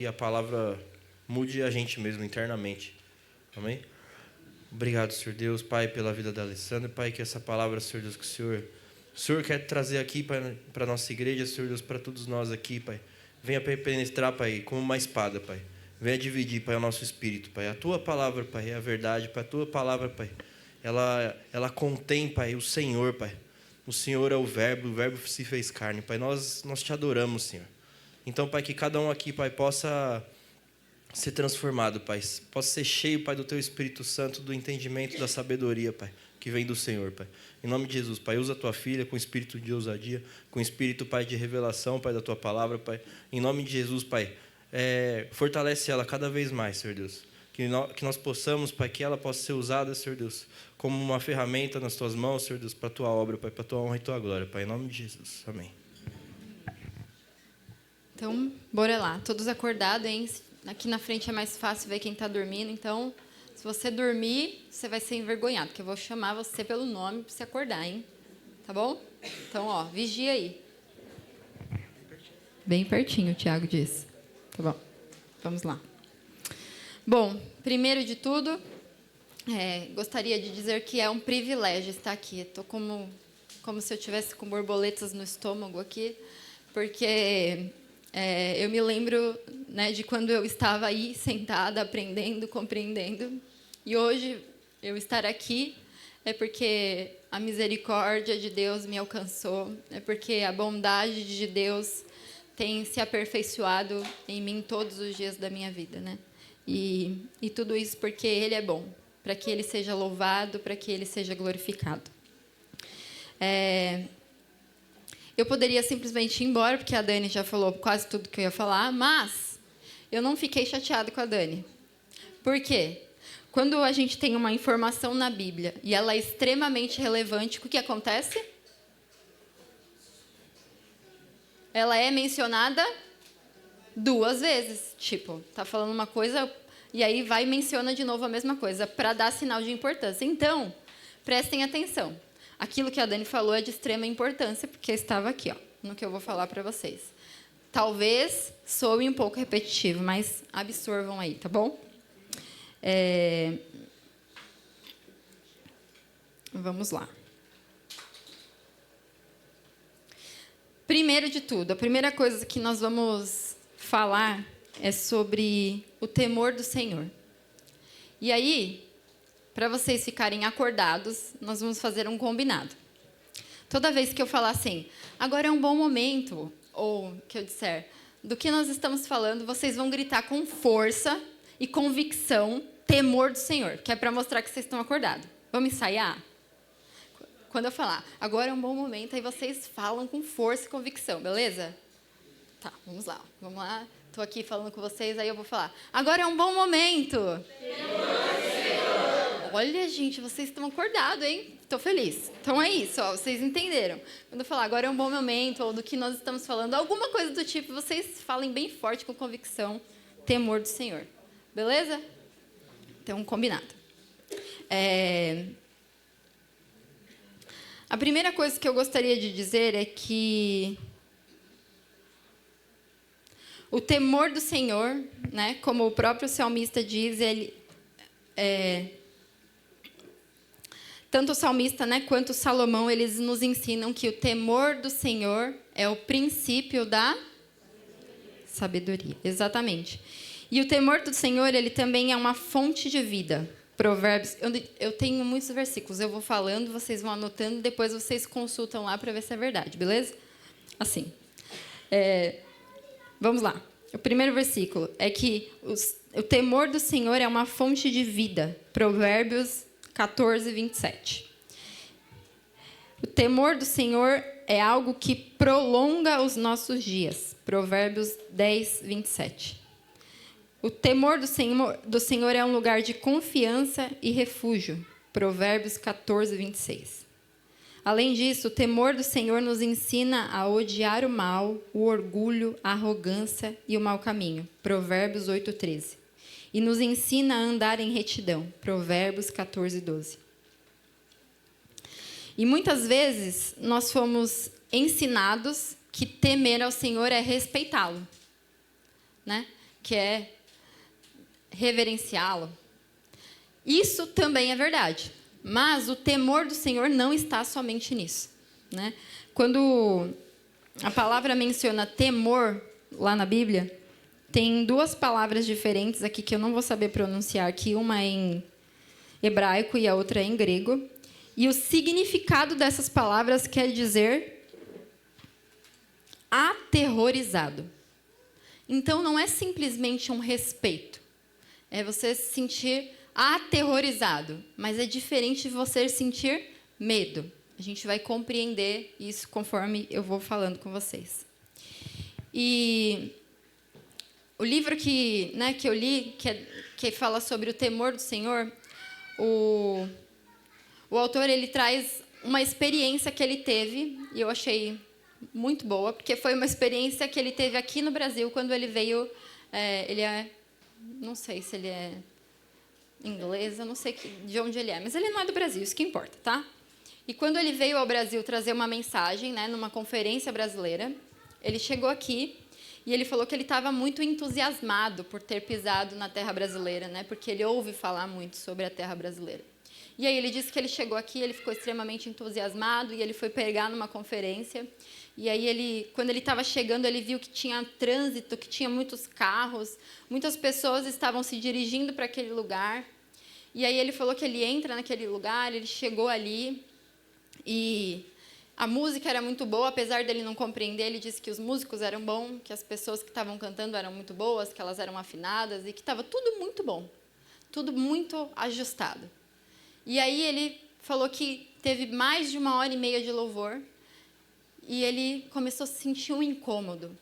e a palavra mude a gente mesmo internamente. Amém? Obrigado, Senhor Deus, Pai, pela vida da Alessandra. Pai, que essa palavra, Senhor Deus, que o Senhor quer trazer aqui para a nossa igreja, Senhor Deus, para todos nós aqui, Pai. Venha penetrar, Pai, como uma espada, Pai. Venha dividir, Pai, o nosso espírito, Pai. A Tua palavra, Pai, é a verdade, Pai. A Tua palavra, Pai, ela contém, Pai, o Senhor, Pai. O Senhor é o Verbo se fez carne, Pai. Nós te adoramos, Senhor. Então, Pai, que cada um aqui, Pai, possa ser transformado, Pai. Possa ser cheio, Pai, do Teu Espírito Santo, do entendimento, da sabedoria, Pai, que vem do Senhor, Pai. Em nome de Jesus, Pai, usa a Tua filha com espírito de ousadia, com espírito, Pai, de revelação, Pai, da Tua palavra, Pai. Em nome de Jesus, Pai, fortalece ela cada vez mais, Senhor Deus. Que nós possamos, Pai, que ela possa ser usada, Senhor Deus, como uma ferramenta nas Tuas mãos, Senhor Deus, para a Tua obra, Pai, para a Tua honra e Tua glória, Pai. Em nome de Jesus. Amém. Então, bora lá. Todos acordados, hein? Aqui na frente é mais fácil ver quem está dormindo. Então, se você dormir, você vai ser envergonhado, porque eu vou chamar você pelo nome para você acordar, hein? Tá bom? Então, ó, vigia aí. Bem pertinho, o Tiago disse. Tá bom. Vamos lá. Bom, primeiro de tudo, gostaria de dizer que é um privilégio estar aqui. Estou como se eu tivesse com borboletas no estômago aqui, porque eu me lembro, né, de quando eu estava aí sentada, aprendendo, compreendendo. E hoje eu estar aqui é porque a misericórdia de Deus me alcançou, é porque a bondade de Deus tem se aperfeiçoado em mim todos os dias da minha vida, né? E tudo isso porque Ele é bom, para que Ele seja louvado, para que Ele seja glorificado. Eu poderia simplesmente ir embora, porque a Dani já falou quase tudo que eu ia falar, mas eu não fiquei chateada com a Dani. Por quê? Quando a gente tem uma informação na Bíblia e ela é extremamente relevante, o que acontece? Ela é mencionada 2 vezes. Tipo, tá falando uma coisa e aí vai e menciona de novo a mesma coisa, para dar sinal de importância. Então, prestem atenção. Aquilo que a Dani falou é de extrema importância, porque estava aqui, ó, no que eu vou falar para vocês. Talvez soe um pouco repetitivo, mas absorvam aí, tá bom? Vamos lá. Primeiro de tudo, a primeira coisa que nós vamos falar é sobre o temor do Senhor. E aí, para vocês ficarem acordados, nós vamos fazer um combinado. Toda vez que eu falar assim, agora é um bom momento, ou que eu disser, do que nós estamos falando, vocês vão gritar com força e convicção, temor do Senhor, que é para mostrar que vocês estão acordados. Vamos ensaiar? Quando eu falar, agora é um bom momento, aí vocês falam com força e convicção, beleza? Tá, vamos lá. Estou aqui falando com vocês, aí eu vou falar, agora é um bom momento. Olha, gente, vocês estão acordados, hein? Estou feliz. Então é isso, ó, vocês entenderam. Quando eu falar agora é um bom momento, ou do que nós estamos falando, alguma coisa do tipo, vocês falem bem forte, com convicção, temor do Senhor. Beleza? Então, combinado. A primeira coisa que eu gostaria de dizer é que o temor do Senhor, né, como o próprio salmista diz, tanto o salmista, né, quanto Salomão, eles nos ensinam que o temor do Senhor é o princípio da sabedoria. Exatamente. E o temor do Senhor, ele também é uma fonte de vida. Provérbios, eu tenho muitos versículos, eu vou falando, vocês vão anotando, depois vocês consultam lá para ver se é verdade, beleza? Assim. Vamos lá. O primeiro versículo é que o temor do Senhor é uma fonte de vida. Provérbios 14, 27. O temor do Senhor é algo que prolonga os nossos dias. Provérbios 10, 27. O temor do Senhor é um lugar de confiança e refúgio. Provérbios 14, 26. Além disso, o temor do Senhor nos ensina a odiar o mal, o orgulho, a arrogância e o mau caminho. Provérbios 8, 13. E nos ensina a andar em retidão. Provérbios 14, 12. E muitas vezes nós fomos ensinados que temer ao Senhor é respeitá-lo, né? que é reverenciá-lo. Isso também é verdade. Mas o temor do Senhor não está somente nisso, né? Quando a palavra menciona temor lá na Bíblia, tem duas palavras diferentes aqui que eu não vou saber pronunciar aqui. Uma é em hebraico e a outra é em grego. E o significado dessas palavras quer dizer aterrorizado. Então, não é simplesmente um respeito. É você se sentir aterrorizado. Mas é diferente de você sentir medo. A gente vai compreender isso conforme eu vou falando com vocês. E o livro que eu li, que fala sobre o temor do Senhor, o autor ele traz uma experiência que ele teve, e eu achei muito boa, porque foi uma experiência que ele teve aqui no Brasil, quando ele veio... não sei se ele é inglês, eu não sei de onde ele é, mas ele não é do Brasil, isso que importa, tá? E quando ele veio ao Brasil trazer uma mensagem, né, numa conferência brasileira, ele chegou aqui e ele falou que ele estava muito entusiasmado por ter pisado na terra brasileira, né, porque ele ouve falar muito sobre a terra brasileira. E aí ele disse que ele chegou aqui, ele ficou extremamente entusiasmado e ele foi pregar numa conferência. E aí quando ele estava chegando, ele viu que tinha trânsito, que tinha muitos carros, muitas pessoas estavam se dirigindo para aquele lugar. E aí ele falou que ele entra naquele lugar, ele chegou ali e a música era muito boa, apesar dele não compreender, ele disse que os músicos eram bons, que as pessoas que estavam cantando eram muito boas, que elas eram afinadas e que estava tudo muito bom, tudo muito ajustado. E aí ele falou que teve mais de 1h30 de louvor e ele começou a sentir um incômodo.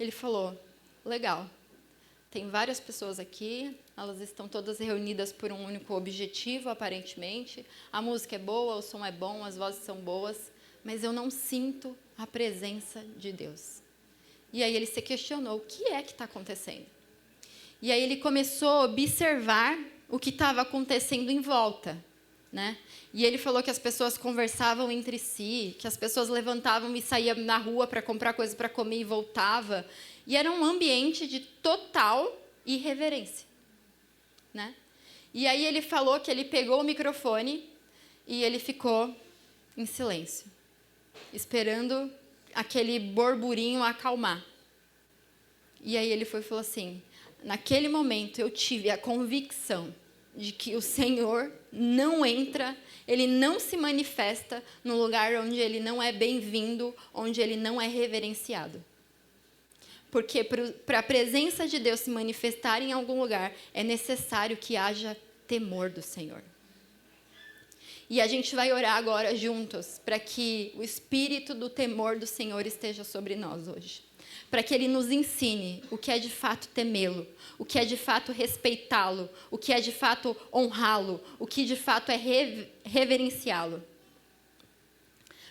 Ele falou, legal, tem várias pessoas aqui, elas estão todas reunidas por um único objetivo, aparentemente. A música é boa, o som é bom, as vozes são boas, mas eu não sinto a presença de Deus. E aí ele se questionou, o que é que está acontecendo? E aí ele começou a observar o que estava acontecendo em volta, né? E ele falou que as pessoas conversavam entre si, que as pessoas levantavam e saíam na rua para comprar coisa para comer e voltava. E era um ambiente de total irreverência, né? E aí ele falou que ele pegou o microfone e ele ficou em silêncio, esperando aquele burburinho acalmar. E aí ele falou assim, naquele momento eu tive a convicção de que o Senhor não entra, ele não se manifesta no lugar onde ele não é bem-vindo, onde ele não é reverenciado. Porque para a presença de Deus se manifestar em algum lugar, é necessário que haja temor do Senhor. E a gente vai orar agora juntos, para que o espírito do temor do Senhor esteja sobre nós hoje. Para que Ele nos ensine o que é de fato temê-lo, o que é de fato respeitá-lo, o que é de fato honrá-lo, o que de fato é reverenciá-lo.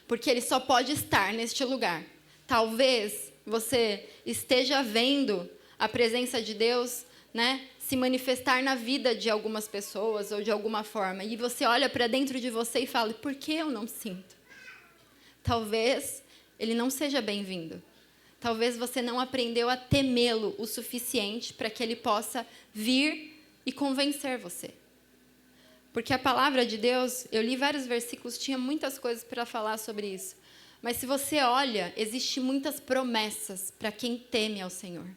Porque Ele só pode estar neste lugar. Talvez você esteja vendo a presença de Deus, né, se manifestar na vida de algumas pessoas ou de alguma forma. E você olha para dentro de você e fala, por que eu não sinto? Talvez Ele não seja bem-vindo. Talvez você não aprendeu a temê-lo o suficiente para que ele possa vir e convencer você. Porque a palavra de Deus, eu li vários versículos, tinha muitas coisas para falar sobre isso. Mas se você olha, existem muitas promessas para quem teme ao Senhor.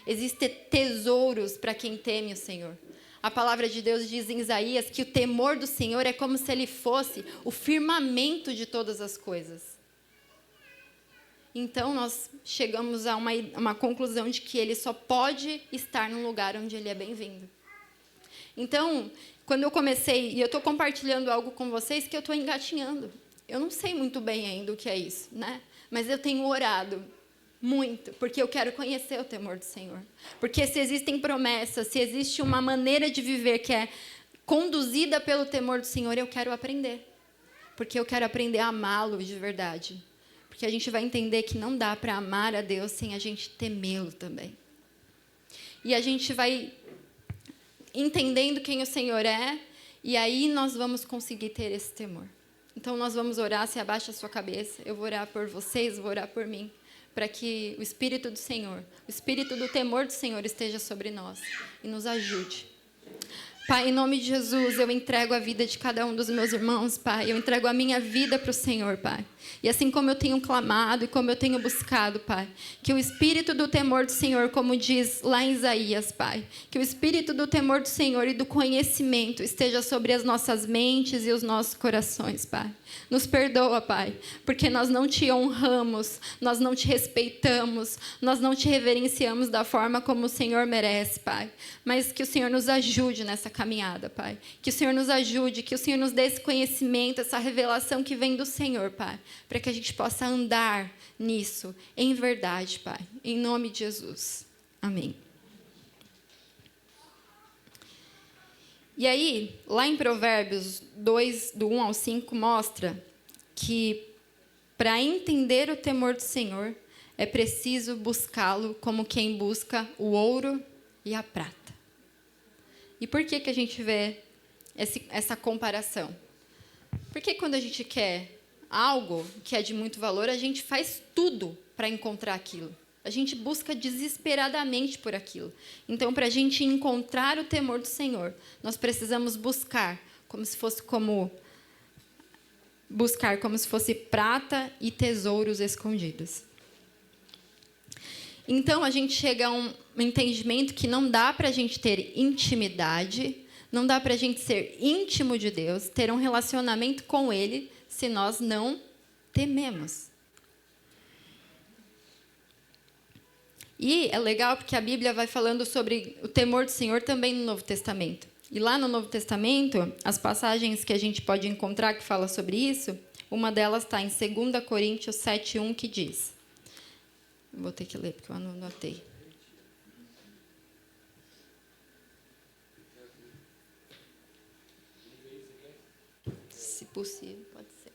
Existem tesouros para quem teme o Senhor. A palavra de Deus diz em Isaías que o temor do Senhor é como se ele fosse o firmamento de todas as coisas. Então, nós chegamos a uma conclusão de que ele só pode estar num lugar onde ele é bem-vindo. Então, quando eu comecei, e eu estou compartilhando algo com vocês que eu estou engatinhando. Eu não sei muito bem ainda o que é isso, né? Mas eu tenho orado muito, porque eu quero conhecer o temor do Senhor. Porque se existem promessas, se existe uma maneira de viver que é conduzida pelo temor do Senhor, eu quero aprender. Porque eu quero aprender a amá-lo de verdade. Porque a gente vai entender que não dá para amar a Deus sem a gente temê-lo também. E a gente vai entendendo quem o Senhor é, e aí nós vamos conseguir ter esse temor. Então nós vamos orar, se abaixa a sua cabeça, eu vou orar por vocês, vou orar por mim, para que o Espírito do Senhor, o Espírito do temor do Senhor esteja sobre nós e nos ajude. Pai, em nome de Jesus, eu entrego a vida de cada um dos meus irmãos, Pai. Eu entrego a minha vida para o Senhor, Pai. E assim como eu tenho clamado e como eu tenho buscado, Pai, que o Espírito do temor do Senhor, como diz lá em Isaías, Pai, que o Espírito do temor do Senhor e do conhecimento esteja sobre as nossas mentes e os nossos corações, Pai. Nos perdoa, Pai, porque nós não te honramos, nós não te respeitamos, nós não te reverenciamos da forma como o Senhor merece, Pai. Mas que o Senhor nos ajude nessa caminhada, Pai. Que o Senhor nos ajude, que o Senhor nos dê esse conhecimento, essa revelação que vem do Senhor, Pai, para que a gente possa andar nisso, em verdade, Pai. Em nome de Jesus. Amém. E aí, lá em Provérbios 2, do 1 ao 5, mostra que para entender o temor do Senhor, é preciso buscá-lo como quem busca o ouro e a prata. E por que a gente vê essa comparação? Porque quando a gente quer algo que é de muito valor, a gente faz tudo para encontrar aquilo. A gente busca desesperadamente por aquilo. Então, para a gente encontrar o temor do Senhor, nós precisamos buscar como se fosse prata e tesouros escondidos. Então, a gente chega a um entendimento que não dá para a gente ter intimidade, não dá para a gente ser íntimo de Deus, ter um relacionamento com Ele, se nós não tememos. E é legal porque a Bíblia vai falando sobre o temor do Senhor também no Novo Testamento. E lá no Novo Testamento, as passagens que a gente pode encontrar que fala sobre isso, uma delas está em 2 Coríntios 7:1, que diz... Vou ter que ler, porque eu não anotei. Se possível, pode ser.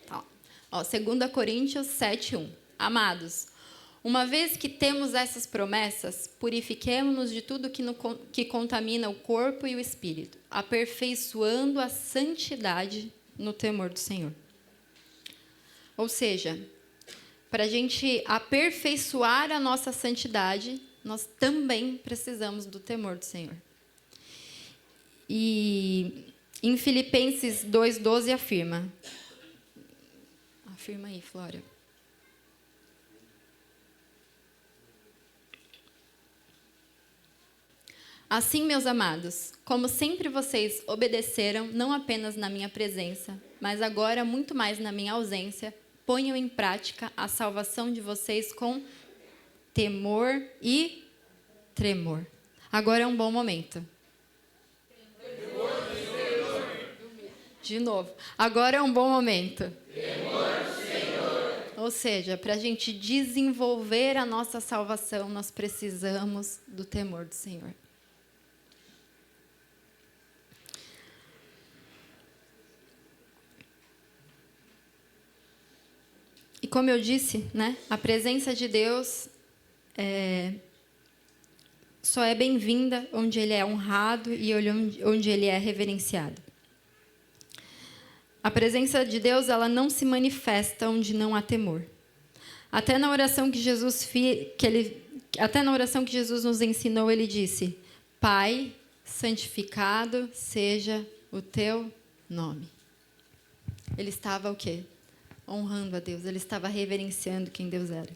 Tá. 2 Coríntios 7:1. Amados, uma vez que temos essas promessas, purifiquemo-nos de tudo que contamina o corpo e o espírito, aperfeiçoando a santidade no temor do Senhor. Ou seja, para a gente aperfeiçoar a nossa santidade, nós também precisamos do temor do Senhor. E em Filipenses 2:12 afirma. Afirma aí, Flória. Assim, meus amados, como sempre vocês obedeceram, não apenas na minha presença, mas agora muito mais na minha ausência, ponham em prática a salvação de vocês com temor e tremor. Agora é um bom momento. De novo. Agora é um bom momento. Ou seja, para a gente desenvolver a nossa salvação, nós precisamos do temor do Senhor. E como eu disse, né, a presença de Deus só é bem-vinda onde Ele é honrado e onde Ele é reverenciado. A presença de Deus, ela não se manifesta onde não há temor. Até na oração que Jesus nos ensinou, Ele disse: Pai, santificado seja o teu nome. Ele estava o quê? Honrando a Deus, ele estava reverenciando quem Deus era.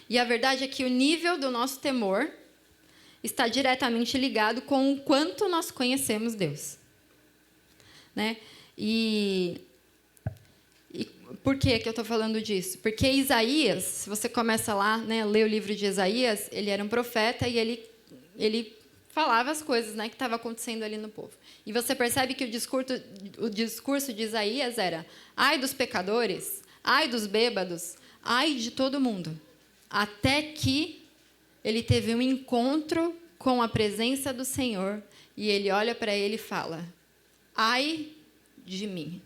E a verdade é que o nível do nosso temor está diretamente ligado com o quanto nós conhecemos Deus. Né? E por que eu estou falando disso? Porque Isaías, se você começa lá, né, ler o livro de Isaías, ele era um profeta e ele falava as coisas, né, que estavam acontecendo ali no povo. E você percebe que o discurso de Isaías era: ai dos pecadores, ai dos bêbados, ai de todo mundo. Até que ele teve um encontro com a presença do Senhor e ele olha para ele e fala: ai de mim.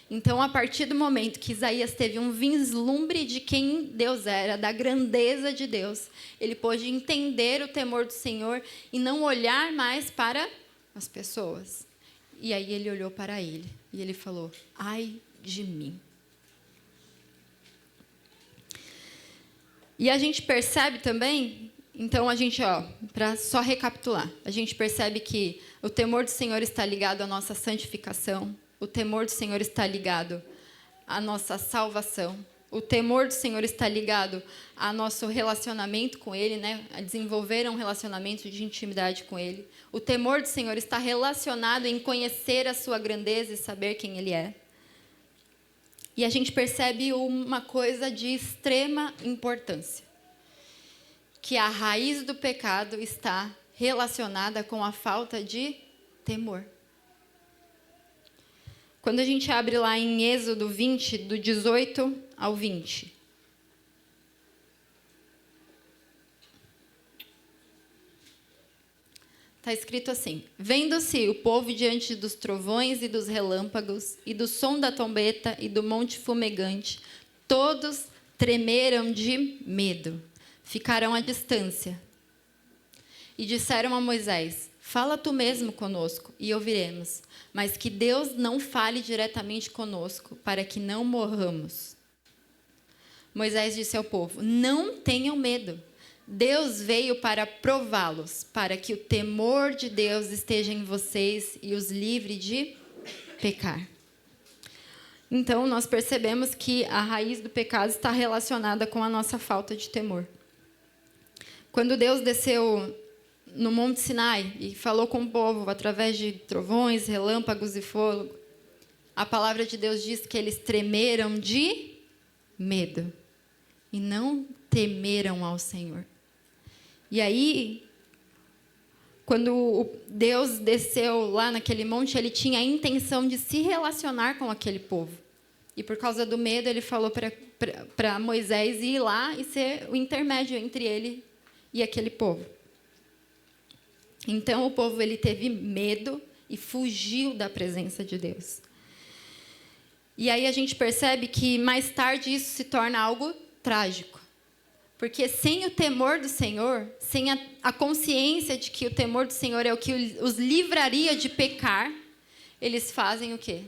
Então, a partir do momento que Isaías teve um vislumbre de quem Deus era, da grandeza de Deus, ele pôde entender o temor do Senhor e não olhar mais para as pessoas. E aí ele olhou para ele. E ele falou: ai de mim. E a gente percebe também, então para só recapitular, a gente percebe que o temor do Senhor está ligado à nossa santificação, o temor do Senhor está ligado à nossa salvação, o temor do Senhor está ligado ao nosso relacionamento com Ele, né? A desenvolver um relacionamento de intimidade com Ele. O temor do Senhor está relacionado em conhecer a sua grandeza e saber quem Ele é. E a gente percebe uma coisa de extrema importância, que a raiz do pecado está relacionada com a falta de temor. Quando a gente abre lá em Êxodo 20, do 18 ao 20. Está escrito assim: vendo-se o povo diante dos trovões e dos relâmpagos, e do som da trombeta e do monte fumegante, todos tremeram de medo, ficaram à distância. E disseram a Moisés: fala tu mesmo conosco, e ouviremos, mas que Deus não fale diretamente conosco, para que não morramos. Moisés disse ao povo: não tenham medo. Deus veio para prová-los, para que o temor de Deus esteja em vocês e os livre de pecar. Então, nós percebemos que a raiz do pecado está relacionada com a nossa falta de temor. Quando Deus desceu no Monte Sinai e falou com o povo através de trovões, relâmpagos e fogo, a palavra de Deus diz que eles tremeram de medo e não temeram ao Senhor. E aí, quando Deus desceu lá naquele monte, ele tinha a intenção de se relacionar com aquele povo. E por causa do medo, ele falou para Moisés ir lá e ser o intermédio entre ele e aquele povo. Então, o povo ele teve medo e fugiu da presença de Deus. E aí a gente percebe que, mais tarde, isso se torna algo trágico. Porque sem o temor do Senhor, sem a consciência de que o temor do Senhor é o que os livraria de pecar, eles fazem o quê?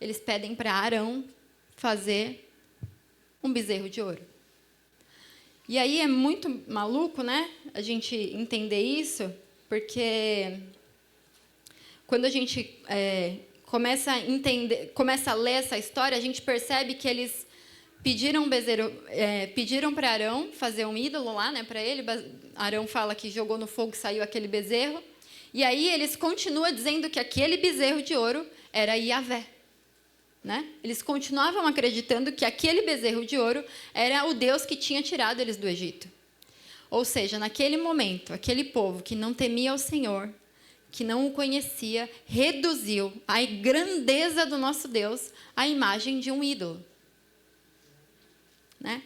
Eles pedem para Arão fazer um bezerro de ouro. E aí é muito maluco, né? A gente entender isso, porque quando a gente começa a ler essa história, a gente percebe que eles pediram para Arão fazer um ídolo lá, né, para ele. Arão fala que jogou no fogo e saiu aquele bezerro. E aí eles continuam dizendo que aquele bezerro de ouro era Yahvé. Né? Eles continuavam acreditando que aquele bezerro de ouro era o Deus que tinha tirado eles do Egito. Ou seja, naquele momento, aquele povo que não temia o Senhor, que não o conhecia, reduziu a grandeza do nosso Deus à imagem de um ídolo. Né?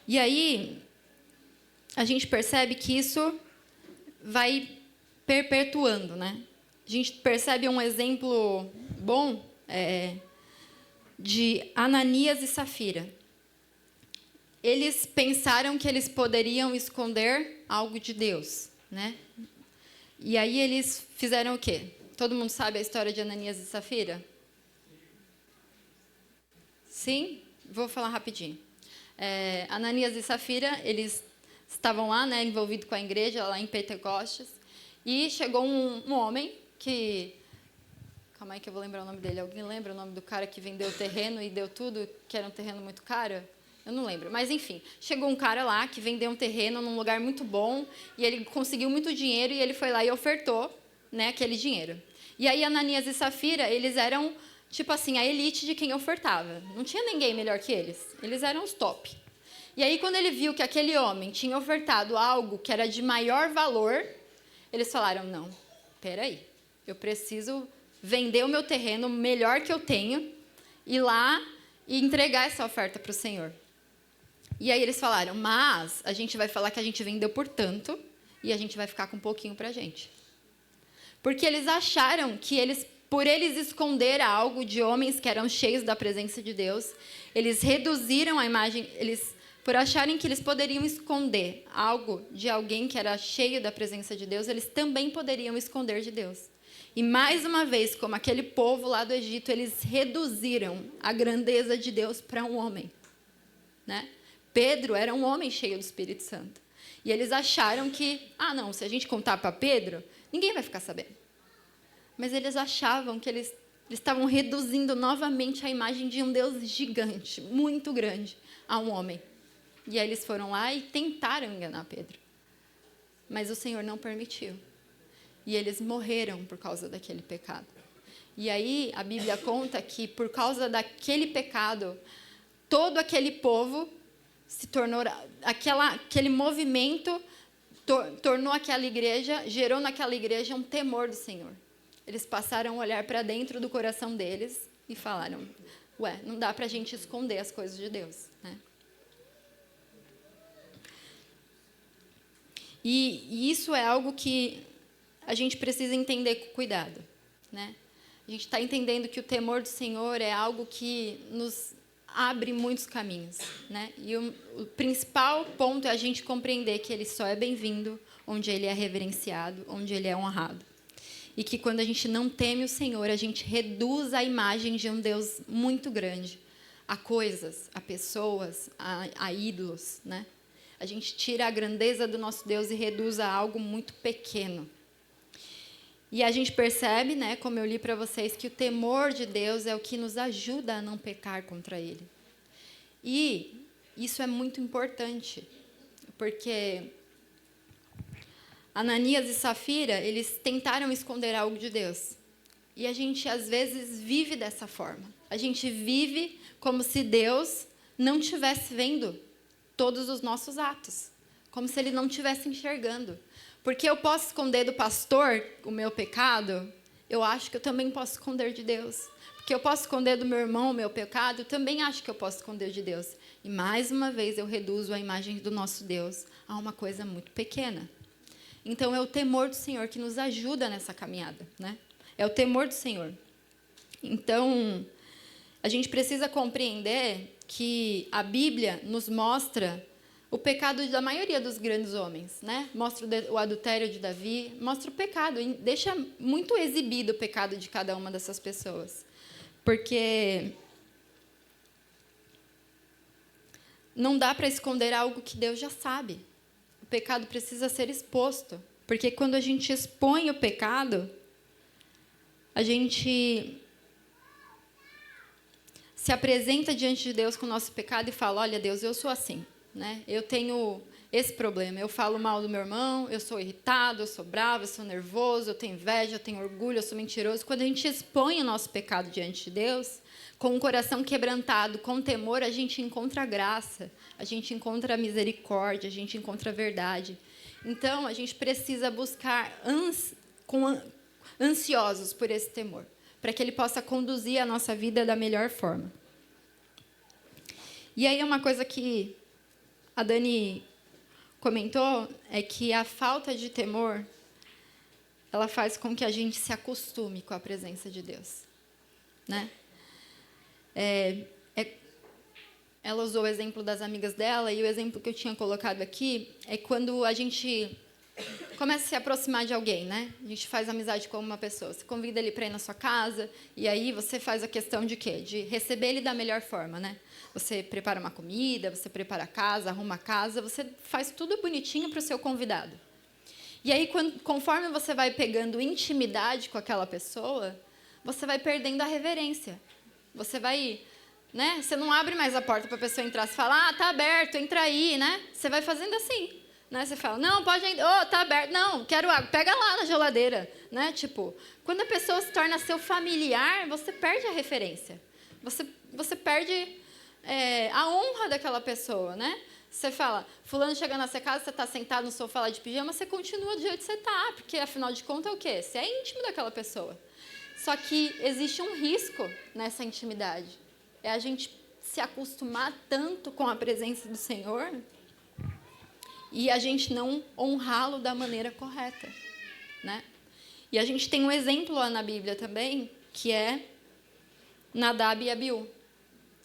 E aí, a gente percebe que isso vai perpetuando, né? A gente percebe um exemplo bom de Ananias e Safira. Eles pensaram que eles poderiam esconder algo de Deus, né? E aí eles fizeram o quê? Todo mundo sabe a história de Ananias e Safira? Sim? Vou falar rapidinho. Ananias e Safira, eles estavam lá, né, envolvidos com a igreja, lá em Pentecostes, e chegou um homem que... Calma aí que eu vou lembrar o nome dele. Alguém lembra o nome do cara que vendeu o terreno e deu tudo, que era um terreno muito caro? Eu não lembro. Mas, enfim, chegou um cara lá que vendeu um terreno num lugar muito bom, e ele conseguiu muito dinheiro, e ele foi lá e ofertou, né, aquele dinheiro. E aí, Ananias e Safira, eles eram, tipo assim, a elite de quem ofertava. Não tinha ninguém melhor que eles. Eles eram os top. E aí, quando ele viu que aquele homem tinha ofertado algo que era de maior valor, eles falaram, não, peraí, eu preciso vender o meu terreno melhor que eu tenho, ir lá e entregar essa oferta para o Senhor. E aí eles falaram, mas a gente vai falar que a gente vendeu por tanto e a gente vai ficar com um pouquinho para a gente. Porque eles acharam que por eles esconder algo de homens que eram cheios da presença de Deus, eles reduziram a imagem, eles Por acharem que eles poderiam esconder algo de alguém que era cheio da presença de Deus, eles também poderiam esconder de Deus. E mais uma vez, como aquele povo lá do Egito, eles reduziram a grandeza de Deus para um homem, né? Pedro era um homem cheio do Espírito Santo. E eles acharam que, não, se a gente contar para Pedro, ninguém vai ficar sabendo. Mas eles achavam que eles estavam reduzindo novamente a imagem de um Deus gigante, muito grande, a um homem. E aí eles foram lá e tentaram enganar Pedro. Mas o Senhor não permitiu. E eles morreram por causa daquele pecado. E aí a Bíblia conta que por causa daquele pecado, todo aquele povo se tornou, aquele movimento tornou aquela igreja, gerou naquela igreja um temor do Senhor. Eles passaram a olhar para dentro do coração deles e falaram, não dá para a gente esconder as coisas de Deus, né? E isso é algo que a gente precisa entender com cuidado, né? A gente está entendendo que o temor do Senhor é algo que nos abre muitos caminhos, né? E o principal ponto é a gente compreender que Ele só é bem-vindo onde Ele é reverenciado, onde Ele é honrado. E que quando a gente não teme o Senhor, a gente reduz a imagem de um Deus muito grande a coisas, a pessoas, a ídolos, né? A gente tira a grandeza do nosso Deus e reduz a algo muito pequeno. E a gente percebe, né, como eu li para vocês, que o temor de Deus é o que nos ajuda a não pecar contra Ele. E isso é muito importante, porque Ananias e Safira, eles tentaram esconder algo de Deus. E a gente, às vezes, vive dessa forma. A gente vive como se Deus não estivesse vendo todos os nossos atos, como se Ele não estivesse enxergando. Porque eu posso esconder do pastor o meu pecado, eu acho que eu também posso esconder de Deus. Porque eu posso esconder do meu irmão o meu pecado, eu também acho que eu posso esconder de Deus. E, mais uma vez, eu reduzo a imagem do nosso Deus a uma coisa muito pequena. Então, é o temor do Senhor que nos ajuda nessa caminhada, né? É o temor do Senhor. Então, a gente precisa compreender que a Bíblia nos mostra o pecado da maioria dos grandes homens, né? Mostra o adultério de Davi, mostra o pecado, deixa muito exibido o pecado de cada uma dessas pessoas. Porque não dá para esconder algo que Deus já sabe. O pecado precisa ser exposto, porque quando a gente expõe o pecado, a gente se apresenta diante de Deus com o nosso pecado e fala, olha, Deus, eu sou assim, né? Eu tenho esse problema, eu falo mal do meu irmão, eu sou irritado, eu sou bravo, eu sou nervoso, eu tenho inveja, eu tenho orgulho, eu sou mentiroso. Quando a gente expõe o nosso pecado diante de Deus, com um coração quebrantado, com temor, a gente encontra graça, a gente encontra misericórdia, a gente encontra verdade. Então, a gente precisa buscar ansiosos por esse temor, para que Ele possa conduzir a nossa vida da melhor forma. E aí, uma coisa que a Dani comentou é que a falta de temor, ela faz com que a gente se acostume com a presença de Deus, né? Ela usou o exemplo das amigas dela, e o exemplo que eu tinha colocado aqui é quando a gente começa a se aproximar de alguém, né? A gente faz amizade com uma pessoa, você convida ele para ir na sua casa, e aí você faz a questão de quê? De receber ele da melhor forma, né? Você prepara uma comida, você prepara a casa, arruma a casa, você faz tudo bonitinho para o seu convidado. E aí, conforme você vai pegando intimidade com aquela pessoa, você vai perdendo a reverência. Você vai, né? Você não abre mais a porta para a pessoa entrar. Você fala, tá aberto, entra aí, né? Você vai fazendo assim, né? Você fala, não, pode entrar, tá aberto, não, quero água, pega lá na geladeira, né? Tipo, quando a pessoa se torna seu familiar, você perde a referência. Você perde a honra daquela pessoa, né? Você fala, fulano chega na sua casa, você está sentado no sofá lá de pijama, você continua do jeito que você está, porque, afinal de contas, é o quê? Você é íntimo daquela pessoa. Só que existe um risco nessa intimidade. É a gente se acostumar tanto com a presença do Senhor e a gente não honrá-lo da maneira correta, né? E a gente tem um exemplo lá na Bíblia também, que é Nadab e Abiú.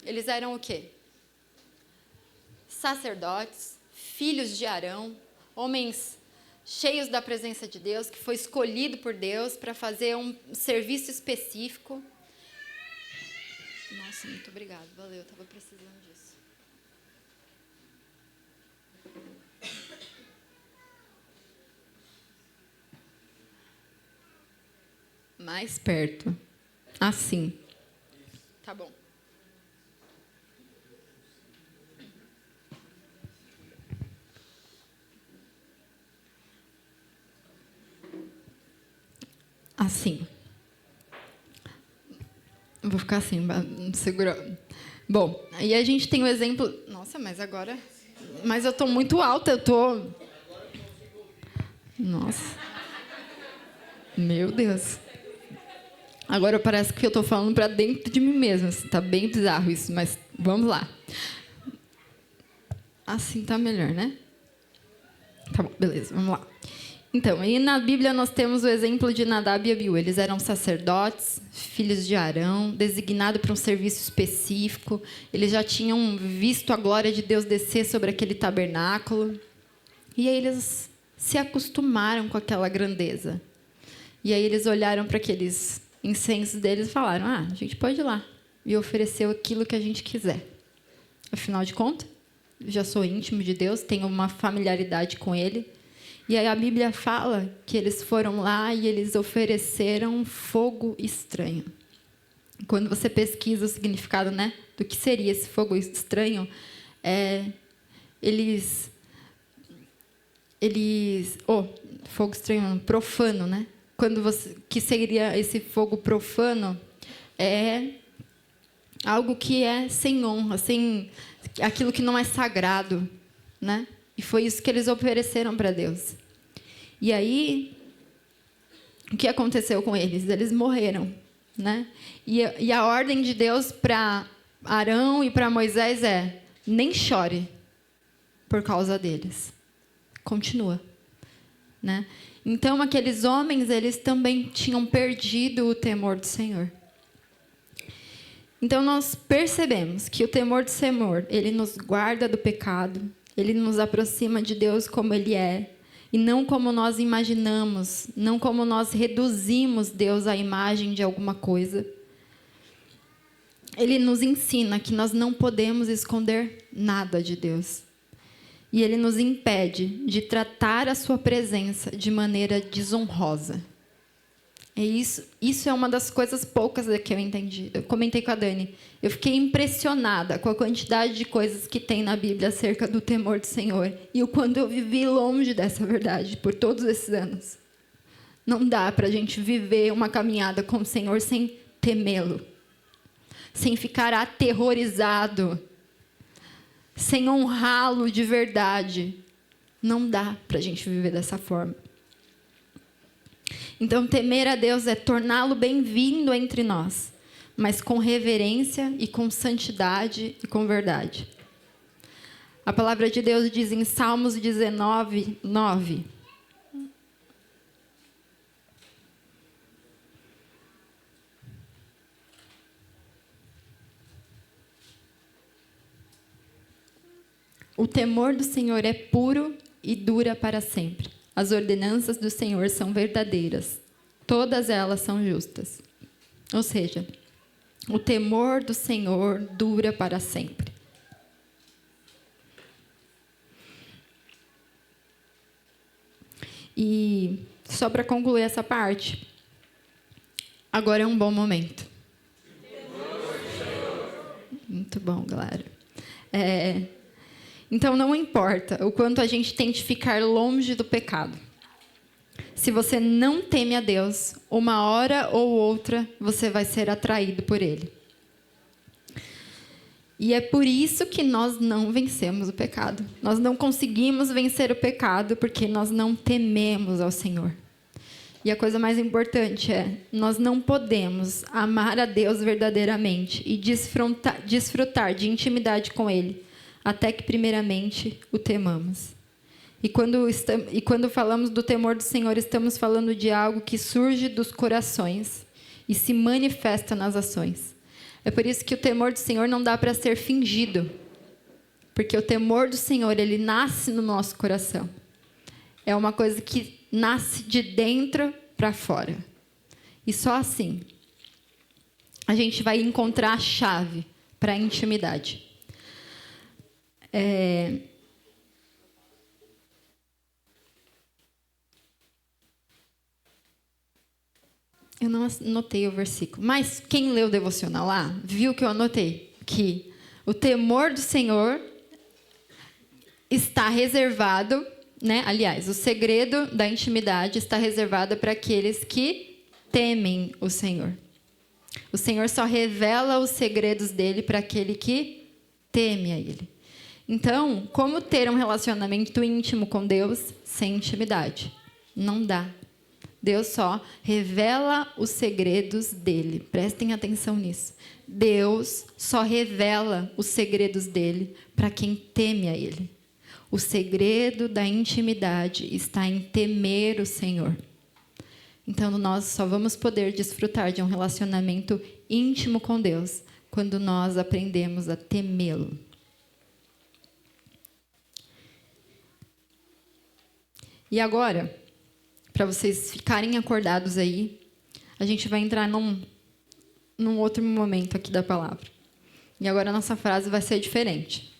Eles eram o quê? sacerdotes, filhos de Arão, homens cheios da presença de Deus, que foi escolhido por Deus para fazer um serviço específico. Nossa, muito obrigada, valeu, estava precisando disso. Mais perto. Assim. Tá bom. Assim. Vou ficar assim, segurando. Bom, aí a gente tem o exemplo... Nossa, mas agora... Mas eu estou muito alta, eu estou... Nossa. Meu Deus. Agora parece que eu estou falando para dentro de mim mesma. Está bem bizarro isso, mas vamos lá. Assim está melhor, né? Tá bom, beleza, vamos lá. Então, aí na Bíblia nós temos o exemplo de Nadab e Abiú. Eles eram sacerdotes, filhos de Arão, designados para um serviço específico. Eles já tinham visto a glória de Deus descer sobre aquele tabernáculo. E aí eles se acostumaram com aquela grandeza. E aí eles olharam para aqueles incensos deles e falaram: a gente pode ir lá e oferecer aquilo que a gente quiser. Afinal de contas, já sou íntimo de Deus, tenho uma familiaridade com Ele. E aí a Bíblia fala que eles foram lá e eles ofereceram fogo estranho. Quando você pesquisa o significado, né, do que seria esse fogo estranho, fogo estranho, profano, né? Que seria esse fogo profano é algo que é sem honra, aquilo que não é sagrado, né? E foi isso que eles ofereceram para Deus. E aí, o que aconteceu com eles? Eles morreram, né? E a ordem de Deus para Arão e para Moisés é: nem chore por causa deles. Continua, né? Então, aqueles homens, eles também tinham perdido o temor do Senhor. Então, nós percebemos que o temor do Senhor, ele nos guarda do pecado, ele nos aproxima de Deus como Ele é, e não como nós imaginamos, não como nós reduzimos Deus à imagem de alguma coisa. Ele nos ensina que nós não podemos esconder nada de Deus. E Ele nos impede de tratar a sua presença de maneira desonrosa. Isso é uma das coisas poucas que eu entendi. Eu comentei com a Dani. Eu fiquei impressionada com a quantidade de coisas que tem na Bíblia acerca do temor do Senhor. E o quanto eu vivi longe dessa verdade por todos esses anos. Não dá para a gente viver uma caminhada com o Senhor sem temê-lo. Sem ficar aterrorizado. Sem honrá-lo de verdade. Não dá para a gente viver dessa forma. Então, temer a Deus é torná-lo bem-vindo entre nós, mas com reverência e com santidade e com verdade. A palavra de Deus diz em Salmos 19, 9. O temor do Senhor é puro e dura para sempre. As ordenanças do Senhor são verdadeiras. Todas elas são justas. Ou seja, o temor do Senhor dura para sempre. E só para concluir essa parte, agora é um bom momento. Muito bom, galera. Então, não importa o quanto a gente tente ficar longe do pecado. Se você não teme a Deus, uma hora ou outra você vai ser atraído por Ele. E é por isso que nós não vencemos o pecado. Nós não conseguimos vencer o pecado porque nós não tememos ao Senhor. E a coisa mais importante é, nós não podemos amar a Deus verdadeiramente e desfrutar de intimidade com Ele, até que primeiramente o temamos. E quando falamos do temor do Senhor, estamos falando de algo que surge dos corações e se manifesta nas ações. É por isso que o temor do Senhor não dá para ser fingido. Porque o temor do Senhor, ele nasce no nosso coração. É uma coisa que nasce de dentro para fora. E só assim a gente vai encontrar a chave para a intimidade. Eu não anotei o versículo, mas quem leu o devocional lá, viu que eu anotei que o temor do Senhor está reservado, né? Aliás, o segredo da intimidade está reservado para aqueles que temem o Senhor. O Senhor só revela os segredos dele para aquele que teme a ele. Então, como ter um relacionamento íntimo com Deus sem intimidade? Não dá. Deus só revela os segredos dele. Prestem atenção nisso. Deus só revela os segredos dele para quem teme a ele. O segredo da intimidade está em temer o Senhor. Então, nós só vamos poder desfrutar de um relacionamento íntimo com Deus quando nós aprendemos a temê-lo. E agora, para vocês ficarem acordados aí, a gente vai entrar num outro momento aqui da palavra. E agora a nossa frase vai ser diferente.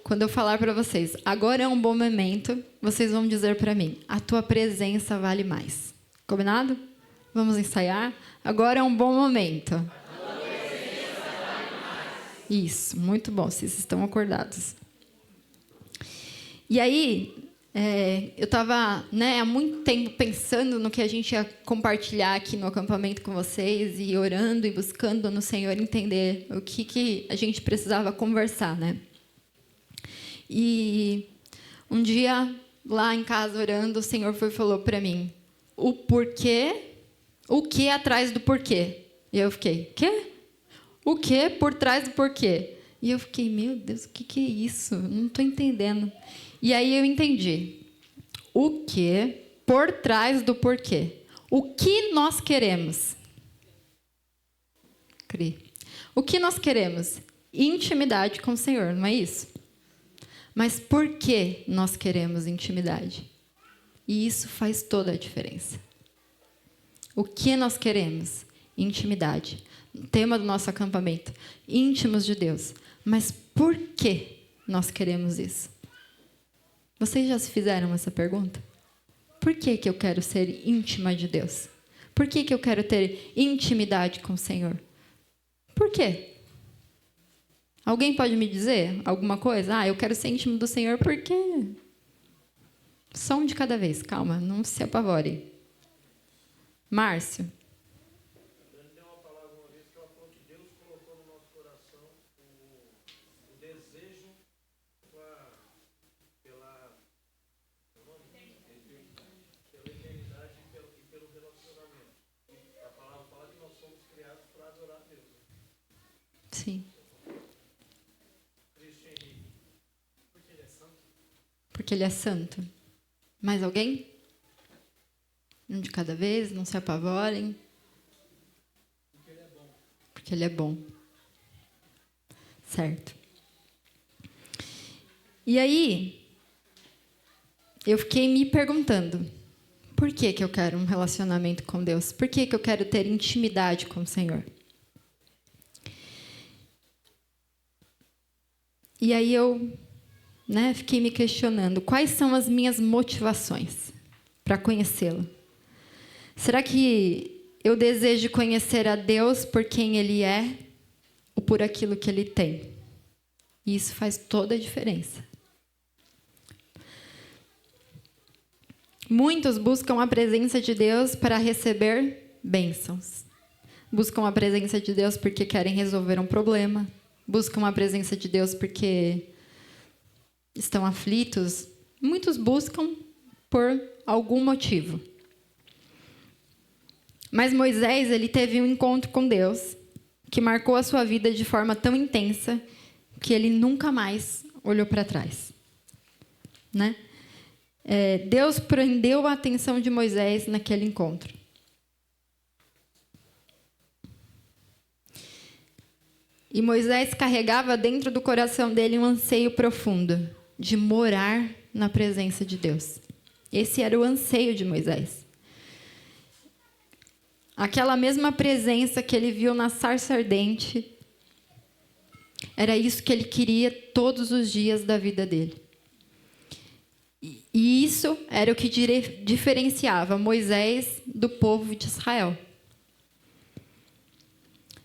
Quando eu falar para vocês, agora é um bom momento, vocês vão dizer para mim, a tua presença vale mais. Combinado? Vamos ensaiar? Agora é um bom momento. A tua presença vale mais. Isso, muito bom, vocês estão acordados. E aí, eu estava há muito tempo pensando no que a gente ia compartilhar aqui no acampamento com vocês e orando e buscando no Senhor entender o que a gente precisava conversar, né? E um dia, lá em casa, orando, o Senhor falou para mim, o porquê, o que atrás do porquê? E eu fiquei, quê? O que por trás do porquê? E eu fiquei, meu Deus, o que é isso? Não estou entendendo. E aí eu entendi. O que por trás do porquê? O que nós queremos? O que nós queremos? Intimidade com o Senhor, não é isso? Mas por que nós queremos intimidade? E isso faz toda a diferença. O que nós queremos? Intimidade. O tema do nosso acampamento, íntimos de Deus. Mas por que nós queremos isso? Vocês já se fizeram essa pergunta? Por que eu quero ser íntima de Deus? Por que eu quero ter intimidade com o Senhor? Por quê? Alguém pode me dizer alguma coisa? Eu quero ser íntimo do Senhor porque... Só um de cada vez, calma, não se apavore. Márcio. Tem uma palavra uma vez que ela falou que Deus colocou no nosso coração o desejo pela eternidade e pelo relacionamento. E a palavra fala que nós somos criados para adorar Deus. Sim. Cristian Henrique. Porque ele é santo. Porque ele é santo. Mais alguém? Um de cada vez, não se apavorem. Porque ele é bom. Porque ele é bom. Certo. E aí, eu fiquei me perguntando, por que eu quero um relacionamento com Deus? Por que eu quero ter intimidade com o Senhor? E aí eu fiquei me questionando, quais são as minhas motivações para conhecê-lo? Será que eu desejo conhecer a Deus por quem Ele é ou por aquilo que Ele tem? E isso faz toda a diferença. Muitos buscam a presença de Deus para receber bênçãos. Buscam a presença de Deus porque querem resolver um problema. Buscam a presença de Deus porque estão aflitos. Muitos buscam por algum motivo. Mas Moisés, ele teve um encontro com Deus que marcou a sua vida de forma tão intensa que ele nunca mais olhou para trás. Né? Deus prendeu a atenção de Moisés naquele encontro. E Moisés carregava dentro do coração dele um anseio profundo de morar na presença de Deus. Esse era o anseio de Moisés. Aquela mesma presença que ele viu na sarça ardente, era isso que ele queria todos os dias da vida dele. E isso era o que diferenciava Moisés do povo de Israel.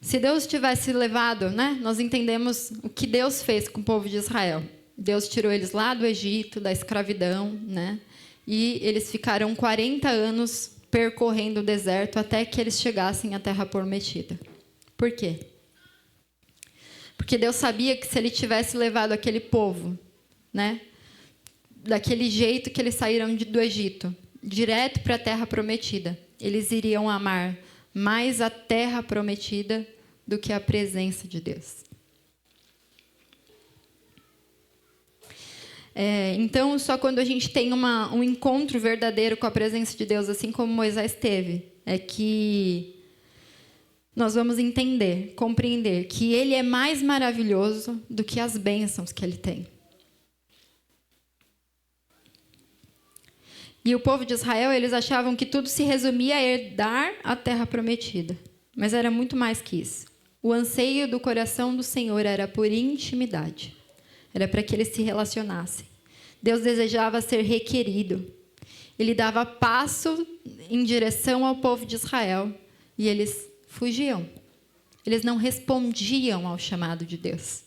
Se Deus tivesse levado, né, nós entendemos o que Deus fez com o povo de Israel. Deus tirou eles lá do Egito, da escravidão, né, e eles ficaram 40 anos percorrendo o deserto até que eles chegassem à Terra Prometida. Por quê? Porque Deus sabia que se ele tivesse levado aquele povo, né, daquele jeito que eles saíram do Egito, direto para a Terra Prometida, eles iriam amar mais a Terra Prometida do que a presença de Deus. Então, só quando a gente tem um encontro verdadeiro com a presença de Deus, assim como Moisés teve, é que nós vamos entender, compreender que Ele é mais maravilhoso do que as bênçãos que Ele tem. E o povo de Israel, eles achavam que tudo se resumia a herdar a terra prometida. Mas era muito mais que isso. O anseio do coração do Senhor era por intimidade. Era para que eles se relacionassem. Deus desejava ser requerido. Ele dava passo em direção ao povo de Israel. E eles fugiam. Eles não respondiam ao chamado de Deus.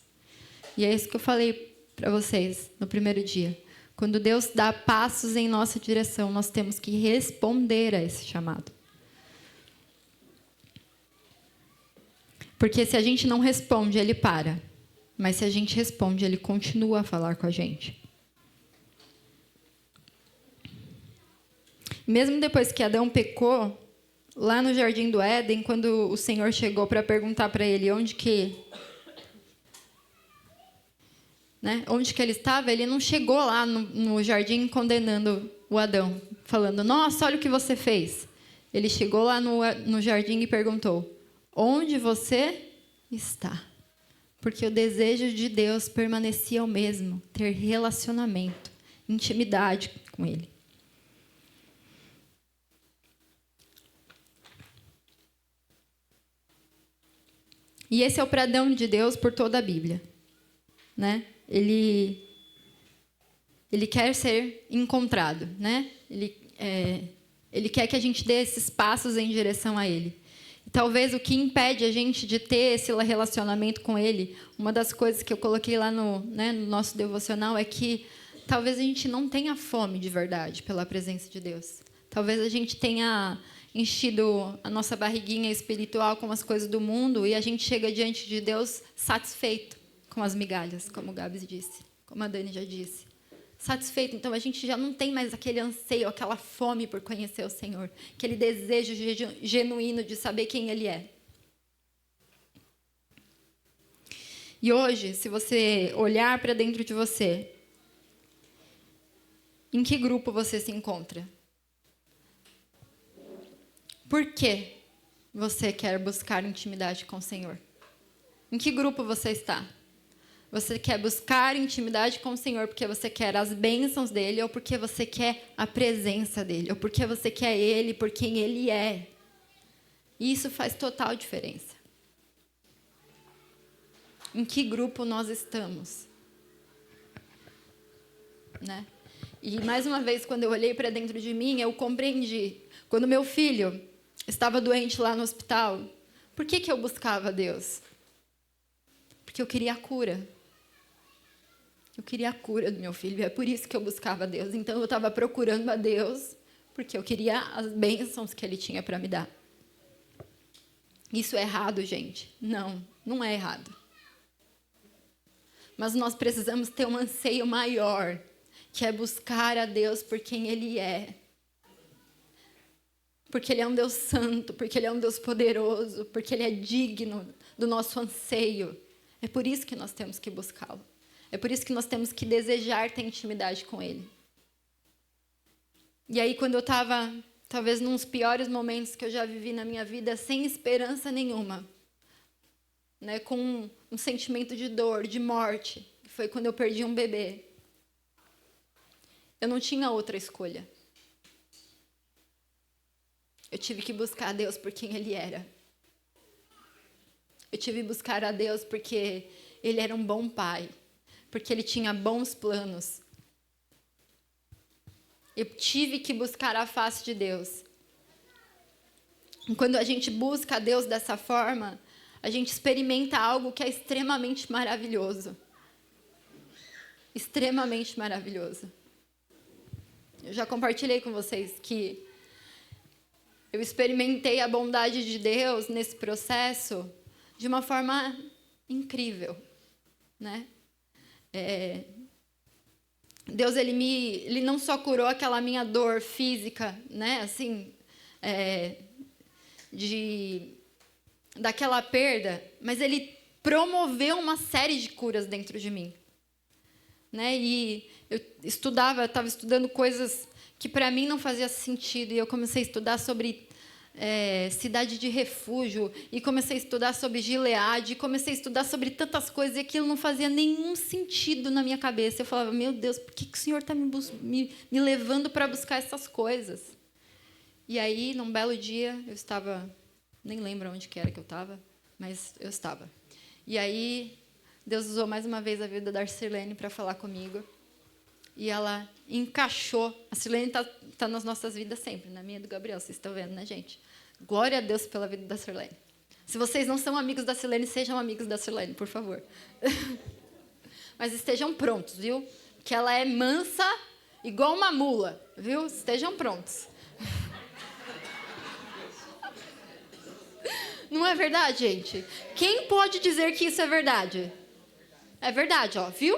E é isso que eu falei para vocês no primeiro dia. Quando Deus dá passos em nossa direção, nós temos que responder a esse chamado. Porque se a gente não responde, Ele para. Mas se a gente responde, Ele continua a falar com a gente. Mesmo depois que Adão pecou, lá no Jardim do Éden, quando o Senhor chegou para perguntar para ele onde que ele estava, ele não chegou lá no jardim condenando o Adão, falando, nossa, olha o que você fez. Ele chegou lá no jardim e perguntou, onde você está? Porque o desejo de Deus permanecia o mesmo, ter relacionamento, intimidade com Ele. E esse é o padrão de Deus por toda a Bíblia, né? Ele quer ser encontrado, né? Ele quer que a gente dê esses passos em direção a Ele. E talvez o que impede a gente de ter esse relacionamento com Ele, uma das coisas que eu coloquei lá no nosso devocional é que talvez a gente não tenha fome de verdade pela presença de Deus. Talvez a gente tenha enchido a nossa barriguinha espiritual com as coisas do mundo e a gente chega diante de Deus satisfeito com as migalhas, como o Gabs disse, como a Dani já disse. Satisfeito. Então, a gente já não tem mais aquele anseio, aquela fome por conhecer o Senhor, aquele desejo genuíno de saber quem Ele é. E hoje, se você olhar para dentro de você, em que grupo você se encontra? Por que você quer buscar intimidade com o Senhor? Em que grupo você está? Você quer buscar intimidade com o Senhor porque você quer as bênçãos dEle ou porque você quer a presença dEle ou porque você quer Ele por quem Ele é? Isso faz total diferença. Em que grupo nós estamos? Né? E, mais uma vez, quando eu olhei para dentro de mim, eu compreendi. Quando meu filho estava doente lá no hospital, por que eu buscava Deus? Porque eu queria a cura. Eu queria a cura do meu filho, é por isso que eu buscava Deus. Então, eu estava procurando a Deus, porque eu queria as bênçãos que Ele tinha para me dar. Isso é errado, gente? Não, não é errado. Mas nós precisamos ter um anseio maior, que é buscar a Deus por quem Ele é. Porque Ele é um Deus santo, porque Ele é um Deus poderoso, porque Ele é digno do nosso anseio. É por isso que nós temos que buscá-lo. É por isso que nós temos que desejar ter intimidade com Ele. E aí, quando eu estava, talvez, num dos piores momentos que eu já vivi na minha vida, sem esperança nenhuma, né, com um sentimento de dor, de morte. Foi quando eu perdi um bebê. Eu não tinha outra escolha. Eu tive que buscar a Deus por quem Ele era. Eu tive que buscar a Deus porque Ele era um bom pai, porque Ele tinha bons planos. Eu tive que buscar a face de Deus. E quando a gente busca a Deus dessa forma, a gente experimenta algo que é extremamente maravilhoso. Extremamente maravilhoso. Eu já compartilhei com vocês que eu experimentei a bondade de Deus nesse processo de uma forma incrível, né? Deus, ele não só curou aquela minha dor física, né? Assim, daquela perda, mas Ele promoveu uma série de curas dentro de mim, né? E eu estava estudando coisas que para mim não fazia sentido, e eu comecei a estudar sobre cidade de refúgio, e comecei a estudar sobre Gileade, e comecei a estudar sobre tantas coisas, e aquilo não fazia nenhum sentido na minha cabeça. Eu falava, meu Deus, por que o Senhor está me levando para buscar essas coisas? E aí, num belo dia, eu estava, nem lembro onde que era que eu estava, mas eu estava. E aí, Deus usou mais uma vez a vida da Arcilene para falar comigo. E ela encaixou. A Arcilene tá nas nossas vidas sempre, na minha e do Gabriel, vocês estão vendo, né, gente? Glória a Deus pela vida da Arcilene. Se vocês não são amigos da Arcilene, sejam amigos da Arcilene, por favor. Mas estejam prontos, viu? Que ela é mansa, igual uma mula, viu? Estejam prontos. Não é verdade, gente? Quem pode dizer que isso é verdade? É verdade, ó, viu?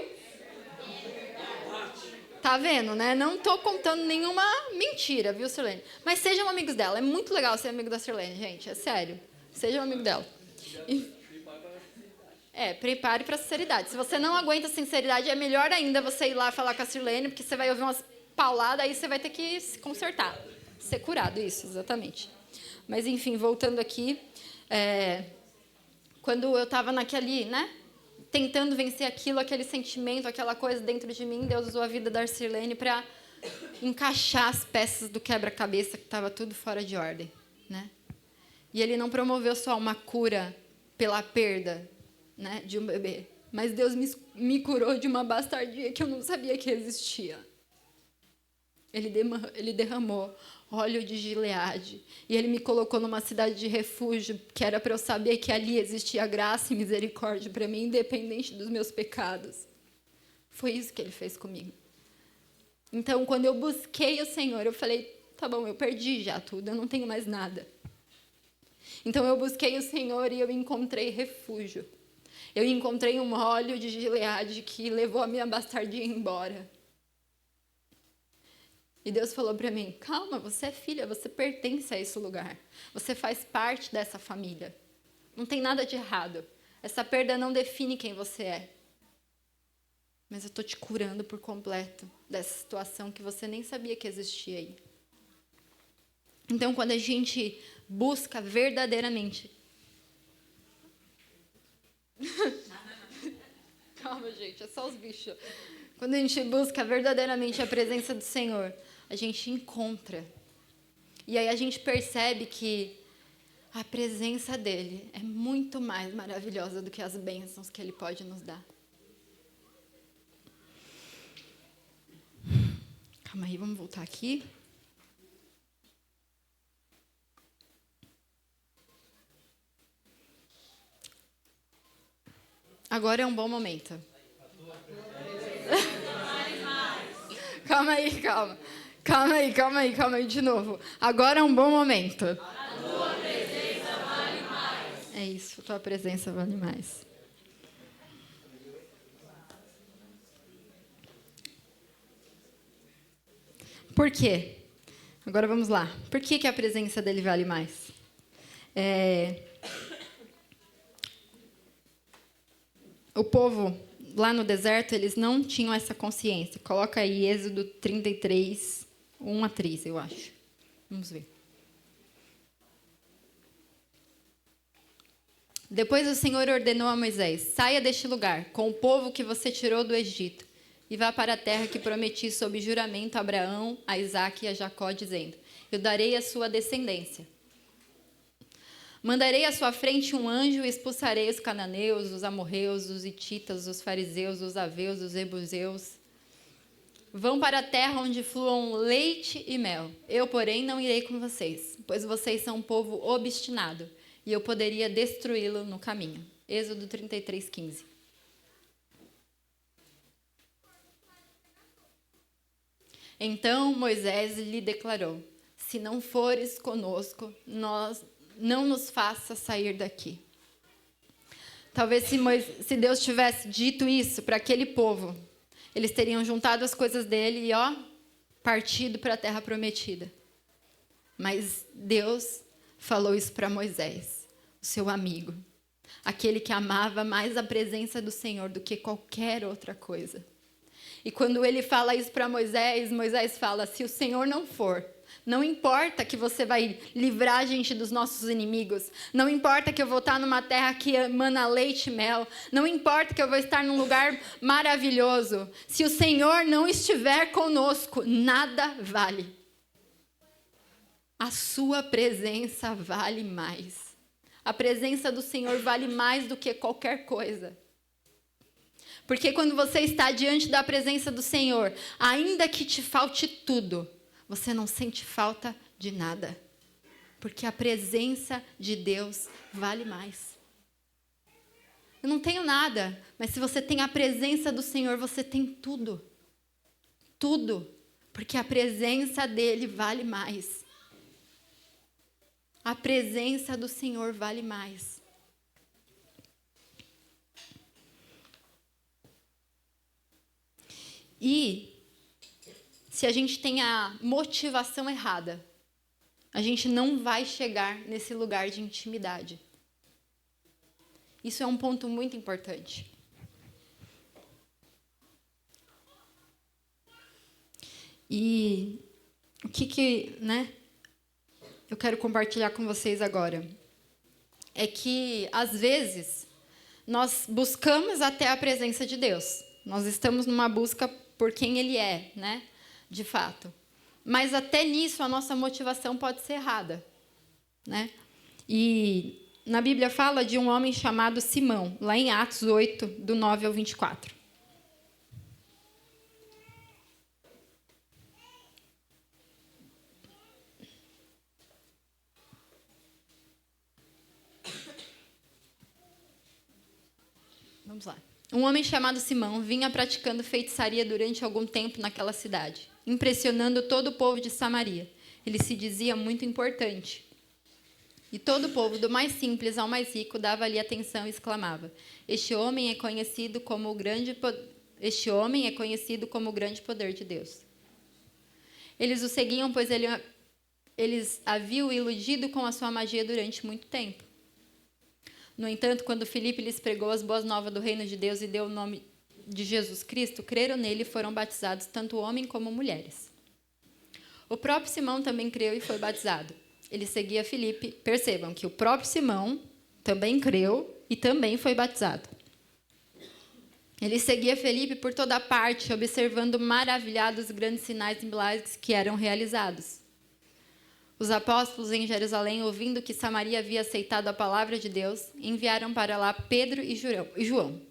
Tá vendo, né? Não tô contando nenhuma mentira, viu, Sirlene? Mas sejam amigos dela. É muito legal ser amigo da Sirlene, gente. É sério. Sejam amigo dela. Prepare para a sinceridade. Se você não aguenta a sinceridade, é melhor ainda você ir lá falar com a Sirlene, porque você vai ouvir umas pauladas, aí você vai ter que se consertar. Ser curado, isso, exatamente. Mas, enfim, voltando aqui. Quando eu estava naquele, né? Tentando vencer aquele sentimento, aquela coisa dentro de mim, Deus usou a vida da Arcilene para encaixar as peças do quebra-cabeça que estava tudo fora de ordem, né? E Ele não promoveu só uma cura pela perda, né, de um bebê, mas Deus me curou de uma bastardia que eu não sabia que existia. Ele derramou óleo de Gileade. E Ele me colocou numa cidade de refúgio, que era para eu saber que ali existia graça e misericórdia para mim, independente dos meus pecados. Foi isso que Ele fez comigo. Então, quando eu busquei o Senhor, eu falei, tá bom, eu perdi já tudo, eu não tenho mais nada. Então, eu busquei o Senhor e eu encontrei refúgio. Eu encontrei um óleo de Gileade que levou a minha bastardia embora. E Deus falou para mim, calma, você é filha, você pertence a esse lugar. Você faz parte dessa família. Não tem nada de errado. Essa perda não define quem você é. Mas eu estou te curando por completo dessa situação que você nem sabia que existia aí. Então, quando a gente busca verdadeiramente... Calma, gente, é só os bichos. Quando a gente busca verdadeiramente a presença do Senhor, a gente encontra. E aí a gente percebe que a presença dEle é muito mais maravilhosa do que as bênçãos que Ele pode nos dar. Calma aí, vamos voltar aqui. Agora é um bom momento. Calma aí, de novo. Agora é um bom momento. A tua presença vale mais. É isso, a tua presença vale mais. Por quê? Agora vamos lá. Por que a presença dele vale mais? O povo lá no deserto, eles não tinham essa consciência. Coloca aí Êxodo 33, 1 a 3, eu acho. Vamos ver. Depois o Senhor ordenou a Moisés: saia deste lugar, com o povo que você tirou do Egito, e vá para a terra que prometi sob juramento a Abraão, a Isaque e a Jacó, dizendo: eu darei a sua descendência. Mandarei à sua frente um anjo e expulsarei os cananeus, os amorreus, os hititas, os fariseus, os aveus, os jebuseus. Vão para a terra onde fluam leite e mel. Eu, porém, não irei com vocês, pois vocês são um povo obstinado, e eu poderia destruí-lo no caminho. Êxodo 33:15. Então Moisés lhe declarou: se não fores conosco, não nos faça sair daqui. Talvez se Deus tivesse dito isso para aquele povo, eles teriam juntado as coisas dele e, partido para a terra prometida. Mas Deus falou isso para Moisés, o seu amigo, aquele que amava mais a presença do Senhor do que qualquer outra coisa. E quando ele fala isso para Moisés, Moisés fala: se o Senhor não for, não importa que você vai livrar a gente dos nossos inimigos, não importa que eu vou estar numa terra que emana leite e mel, não importa que eu vou estar num lugar maravilhoso, se o Senhor não estiver conosco, nada vale. A sua presença vale mais. A presença do Senhor vale mais do que qualquer coisa. Porque quando você está diante da presença do Senhor, ainda que te falte tudo, você não sente falta de nada. Porque a presença de Deus vale mais. Eu não tenho nada, mas se você tem a presença do Senhor, você tem tudo. Tudo. Porque a presença dele vale mais. A presença do Senhor vale mais. E se a gente tem a motivação errada, a gente não vai chegar nesse lugar de intimidade. Isso é um ponto muito importante. E o que eu quero compartilhar com vocês agora é que, às vezes, nós buscamos até a presença de Deus. Nós estamos numa busca por quem Ele é, de fato. Mas até nisso a nossa motivação pode ser errada, E na Bíblia fala de um homem chamado Simão, lá em Atos 8, do 9 ao 24. Vamos lá. Um homem chamado Simão vinha praticando feitiçaria durante algum tempo naquela cidade, impressionando todo o povo de Samaria. Ele se dizia muito importante. E todo o povo, do mais simples ao mais rico, dava-lhe atenção e exclamava: este homem é conhecido como o grande poder de Deus. Eles o seguiam, pois eles haviam iludido com a sua magia durante muito tempo. No entanto, quando Filipe lhes pregou as boas novas do reino de Deus e deu o nome de Jesus Cristo, creram nele e foram batizados tanto homens como mulheres. O próprio Simão também creu e foi batizado. Ele seguia Filipe. Percebam que o próprio Simão também creu e também foi batizado. Ele seguia Filipe por toda parte, observando maravilhados os grandes sinais e milagres que eram realizados. Os apóstolos em Jerusalém, ouvindo que Samaria havia aceitado a palavra de Deus, enviaram para lá Pedro e João.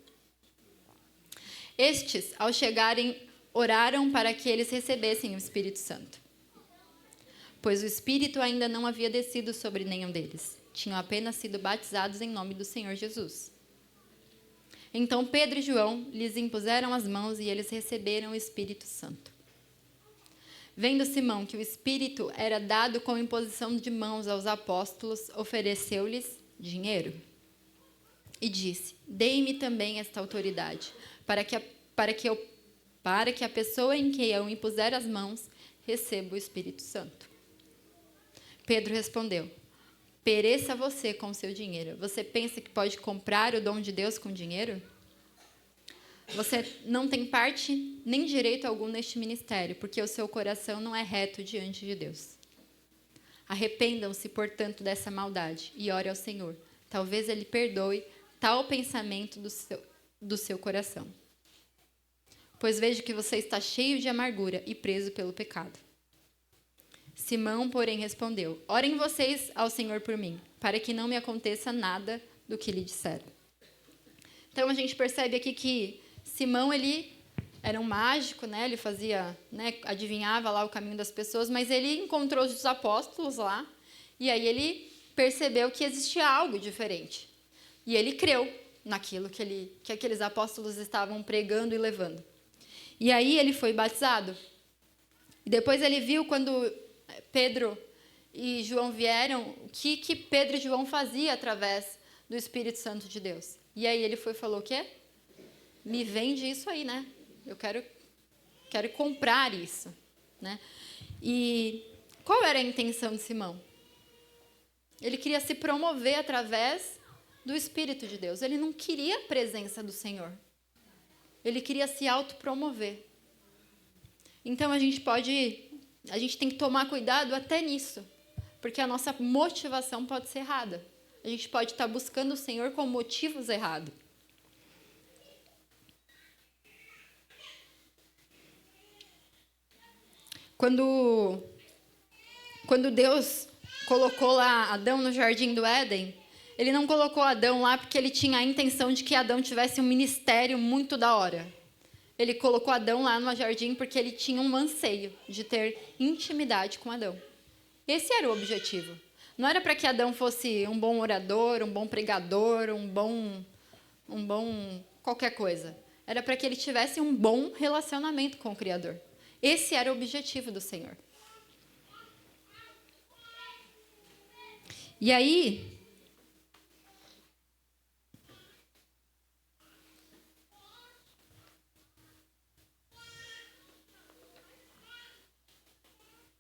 Estes, ao chegarem, oraram para que eles recebessem o Espírito Santo, pois o Espírito ainda não havia descido sobre nenhum deles. Tinham apenas sido batizados em nome do Senhor Jesus. Então Pedro e João lhes impuseram as mãos e eles receberam o Espírito Santo. Vendo Simão que o Espírito era dado com imposição de mãos aos apóstolos, ofereceu-lhes dinheiro. E disse: dei-me também esta autoridade, para que a pessoa em quem eu impuser as mãos receba o Espírito Santo. Pedro respondeu: pereça você com o seu dinheiro. Você pensa que pode comprar o dom de Deus com dinheiro? Você não tem parte nem direito algum neste ministério, porque o seu coração não é reto diante de Deus. Arrependam-se, portanto, dessa maldade e ore ao Senhor, Talvez ele perdoe tal pensamento do seu coração. Pois vejo que você está cheio de amargura e preso pelo pecado. Simão, porém, respondeu: orem vocês ao Senhor por mim, para que não me aconteça nada do que lhe disseram. Então, a gente percebe aqui que Simão, ele era um mágico, né? Ele fazia, né? Adivinhava lá o caminho das pessoas, mas ele encontrou os apóstolos lá, e aí ele percebeu que existia algo diferente. E ele creu naquilo que aqueles apóstolos estavam pregando e levando. E aí ele foi batizado. E depois ele viu quando Pedro e João vieram, o que Pedro e João faziam através do Espírito Santo de Deus. E aí ele foi e falou: o quê? Me vende isso aí, né? Eu quero comprar isso, né? E qual era a intenção de Simão? Ele queria se promover através do Espírito de Deus. Ele não queria a presença do Senhor. Ele queria se autopromover. Então a gente tem que tomar cuidado até nisso, porque a nossa motivação pode ser errada. A gente pode estar buscando o Senhor com motivos errados. Quando Deus colocou lá Adão no jardim do Éden, ele não colocou Adão lá porque ele tinha a intenção de que Adão tivesse um ministério muito da hora. Ele colocou Adão lá no jardim porque ele tinha um anseio de ter intimidade com Adão. Esse era o objetivo. Não era para que Adão fosse um bom orador, um bom pregador, um bom qualquer coisa. Era para que ele tivesse um bom relacionamento com o Criador. Esse era o objetivo do Senhor. E aí,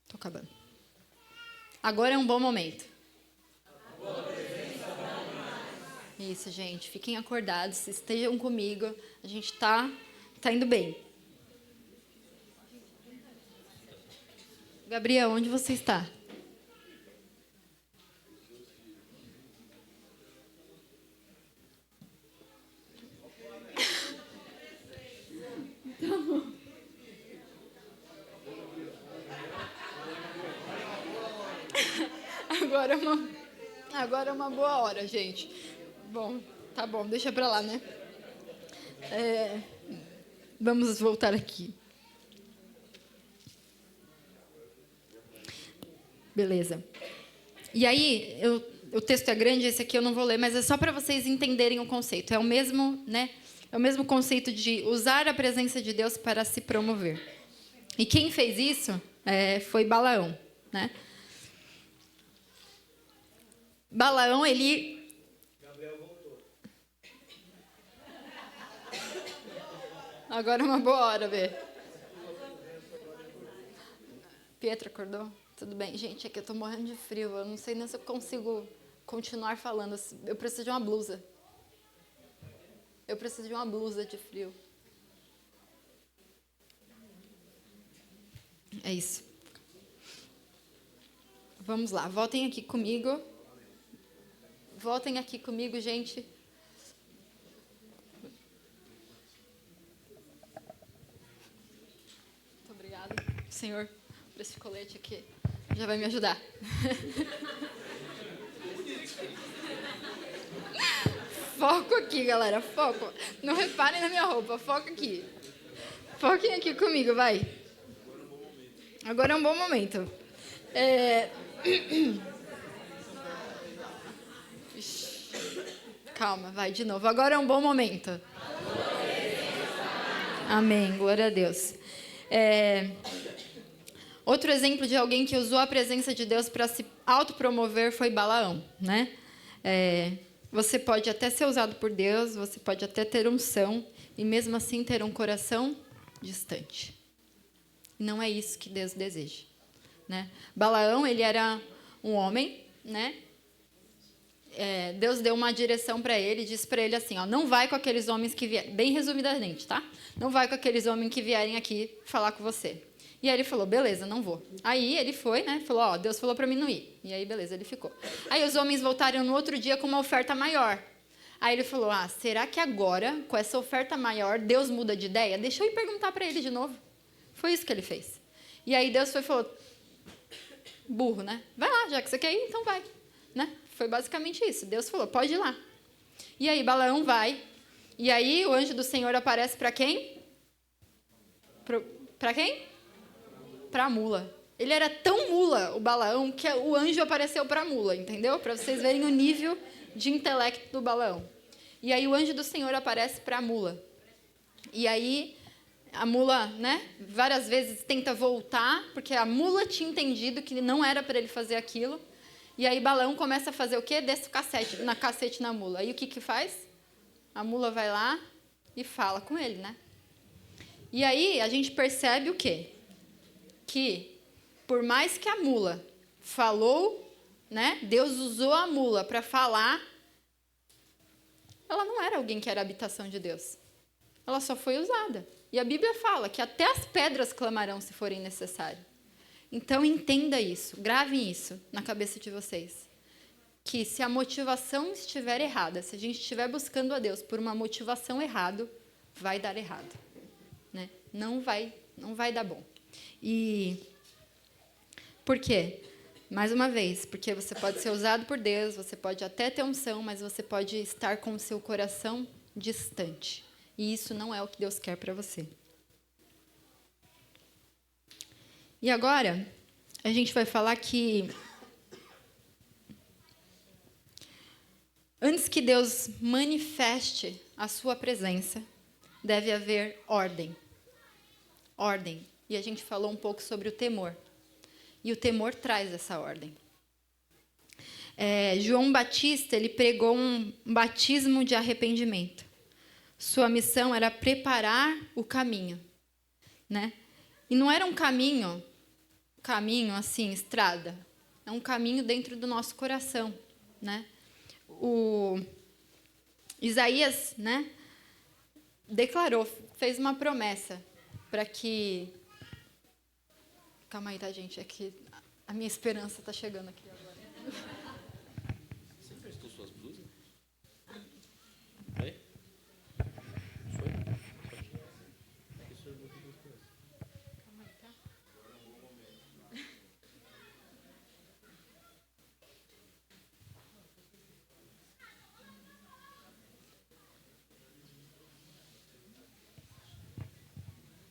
tô acabando. Agora é um bom momento. Isso, gente. Fiquem acordados, estejam comigo. A gente tá indo bem. Gabriel, onde você está? Agora é uma boa hora, gente. Bom, tá bom, deixa pra lá, né? Vamos voltar aqui. Beleza. E aí, o texto é grande, esse aqui eu não vou ler, mas é só para vocês entenderem o conceito. É o mesmo, né? É o mesmo conceito de usar a presença de Deus para se promover. E quem fez isso foi Balaão, né? Balaão, ele... Gabriel voltou. Agora é uma boa hora, Bê. Pietro acordou? Tudo bem. Gente, é que eu tô morrendo de frio. Eu não sei nem se eu consigo continuar falando. Eu preciso de uma blusa. Eu preciso de uma blusa de frio. É isso. Vamos lá. Voltem aqui comigo. Voltem aqui comigo, gente. Muito obrigada, Senhor, por esse colete aqui. Já vai me ajudar. Foco aqui, galera. Foco. Não reparem na minha roupa. Foco aqui. Foquem aqui comigo, vai. Agora é um bom momento. Calma, vai de novo. Agora é um bom momento. Amém. Glória a Deus. Outro exemplo de alguém que usou a presença de Deus para se autopromover foi Balaão, né? Você pode até ser usado por Deus, você pode até ter unção e mesmo assim ter um coração distante. E não é isso que Deus deseja, né? Balaão, ele era um homem, né? Deus deu uma direção para ele, disse para ele assim, ó, não vai com aqueles homens que vierem, bem resumidamente, tá? Não vai com aqueles homens que vierem aqui falar com você. E aí ele falou, beleza, não vou. Aí ele foi, né? Falou, ó, Deus falou para mim não ir. E aí, beleza, ele ficou. Aí os homens voltaram no outro dia com uma oferta maior. Aí ele falou, será que agora, com essa oferta maior, Deus muda de ideia? Deixa eu ir perguntar para ele de novo. Foi isso que ele fez. E aí Deus foi e falou, burro, né? Vai lá, já que você quer ir, então vai. Né? Foi basicamente isso. Deus falou, pode ir lá. E aí Balaão vai. E aí o anjo do Senhor aparece para quem? Para quem? Para a mula. Ele era tão mula, o Balaão, que o anjo apareceu para a mula, entendeu? Para vocês verem o nível de intelecto do Balaão. E aí o anjo do Senhor aparece para a mula. E aí a mula, né, várias vezes tenta voltar, porque a mula tinha entendido que não era para ele fazer aquilo. E aí Balaão começa a fazer o quê? Desce o cacete na mula. Aí o que faz? A mula vai lá e fala com ele, né? E aí a gente percebe o quê? Que por mais que a mula falou, né? Deus usou a mula para falar, ela não era alguém que era a habitação de Deus. Ela só foi usada. E a Bíblia fala que até as pedras clamarão se forem necessário. Então entenda isso, gravem isso na cabeça de vocês. Que se a motivação estiver errada, se a gente estiver buscando a Deus por uma motivação errada, vai dar errado. Né? Não vai dar bom. E por quê? Mais uma vez, porque você pode ser usado por Deus, você pode até ter unção, mas você pode estar com o seu coração distante. E isso não é o que Deus quer para você. E agora, a gente vai falar que antes que Deus manifeste a sua presença, deve haver ordem. Ordem. E a gente falou um pouco sobre o temor. E o temor traz essa ordem. João Batista, ele pregou um batismo de arrependimento. Sua missão era preparar o caminho, né? E não era um caminho assim, estrada. É um caminho dentro do nosso coração, né? O Isaías, né, declarou, fez uma promessa para que... Calma aí, tá, gente? É que a minha esperança está chegando aqui agora. Você emprestou suas blusas? Aí? Foi? Calma aí, tá?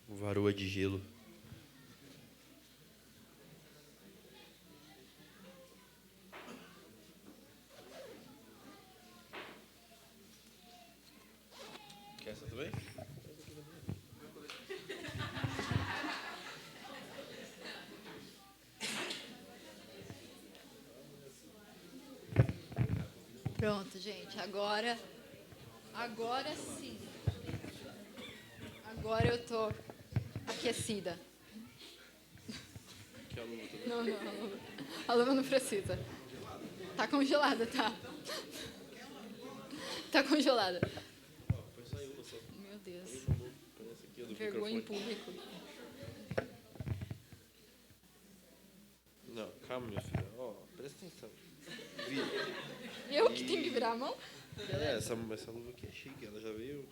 Varoa de gelo. Quer essa também? Pronto, gente. Agora sim. Agora eu tô aquecida. Quer a luva também? Não. A luva não precisa. Tá congelada, tá? Tá congelada. Foi só uma só. Meu Deus. Põe essa aqui, ó, do Vergonha em microfone. público. Não, calma, minha filha. Ó, presta atenção. Vira. Eu que tenho que virar a mão? Essa luva aqui é chique. Ela já veio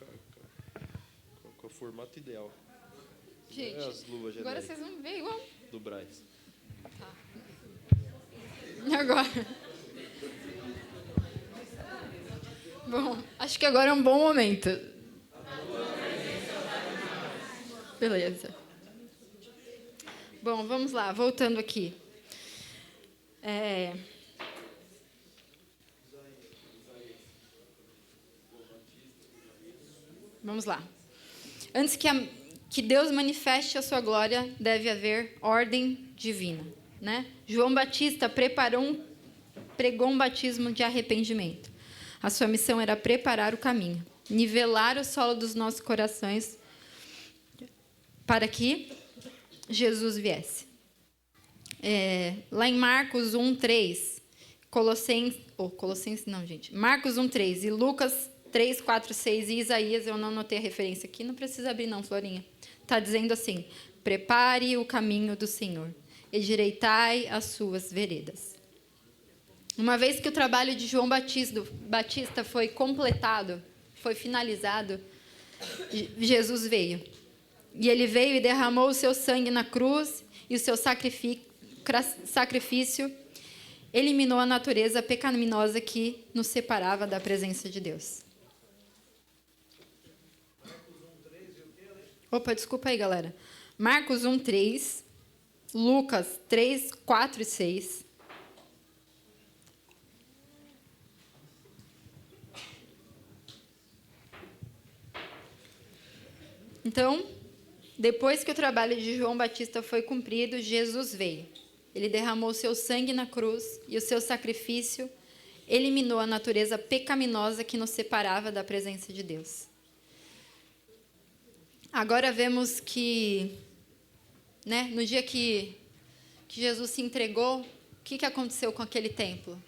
com o formato ideal. Gente, É as luvas agora genéricas vocês vão ver igual. do Braz. Tá. E agora? Bom, acho que agora é um bom momento. Beleza. Bom, vamos lá, voltando aqui. Vamos lá. Antes que Deus manifeste a sua glória, deve haver ordem divina, né? João Batista pregou um batismo de arrependimento. A sua missão era preparar o caminho, nivelar o solo dos nossos corações para que Jesus viesse. Lá em Marcos 1:3, Marcos 1:3 e Lucas 3, 4, 6 e Isaías, eu não anotei a referência aqui, não precisa abrir não, Florinha. está dizendo assim: prepare o caminho do Senhor, endireitai as suas veredas. Uma vez que o trabalho de João Batista foi completado, foi finalizado, Jesus veio. E ele veio e derramou o seu sangue na cruz, e o seu sacrifício eliminou a natureza pecaminosa que nos separava da presença de Deus. Opa, desculpa aí, galera. Marcos 1:3, Lucas 3:4 e 6. Então, depois que o trabalho de João Batista foi cumprido, Jesus veio. Ele derramou o seu sangue na cruz e o seu sacrifício eliminou a natureza pecaminosa que nos separava da presença de Deus. Agora vemos que, no dia que Jesus se entregou, o que aconteceu com aquele templo?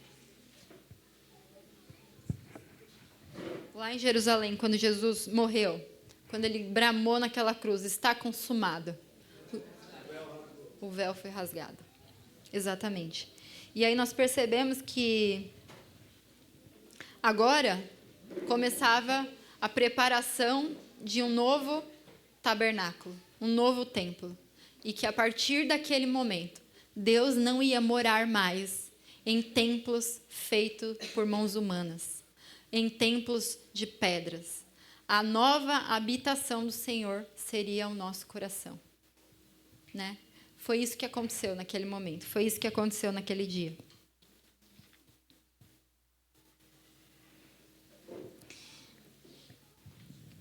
Lá em Jerusalém, quando Jesus morreu, quando ele bramou naquela cruz, está consumado. O véu foi rasgado. Exatamente. E aí nós percebemos que agora começava a preparação de um novo tabernáculo, um novo templo. E que a partir daquele momento, Deus não ia morar mais em templos feitos por mãos humanas, em templos de pedras. A nova habitação do Senhor seria o nosso coração, Foi isso que aconteceu naquele momento, foi isso que aconteceu naquele dia.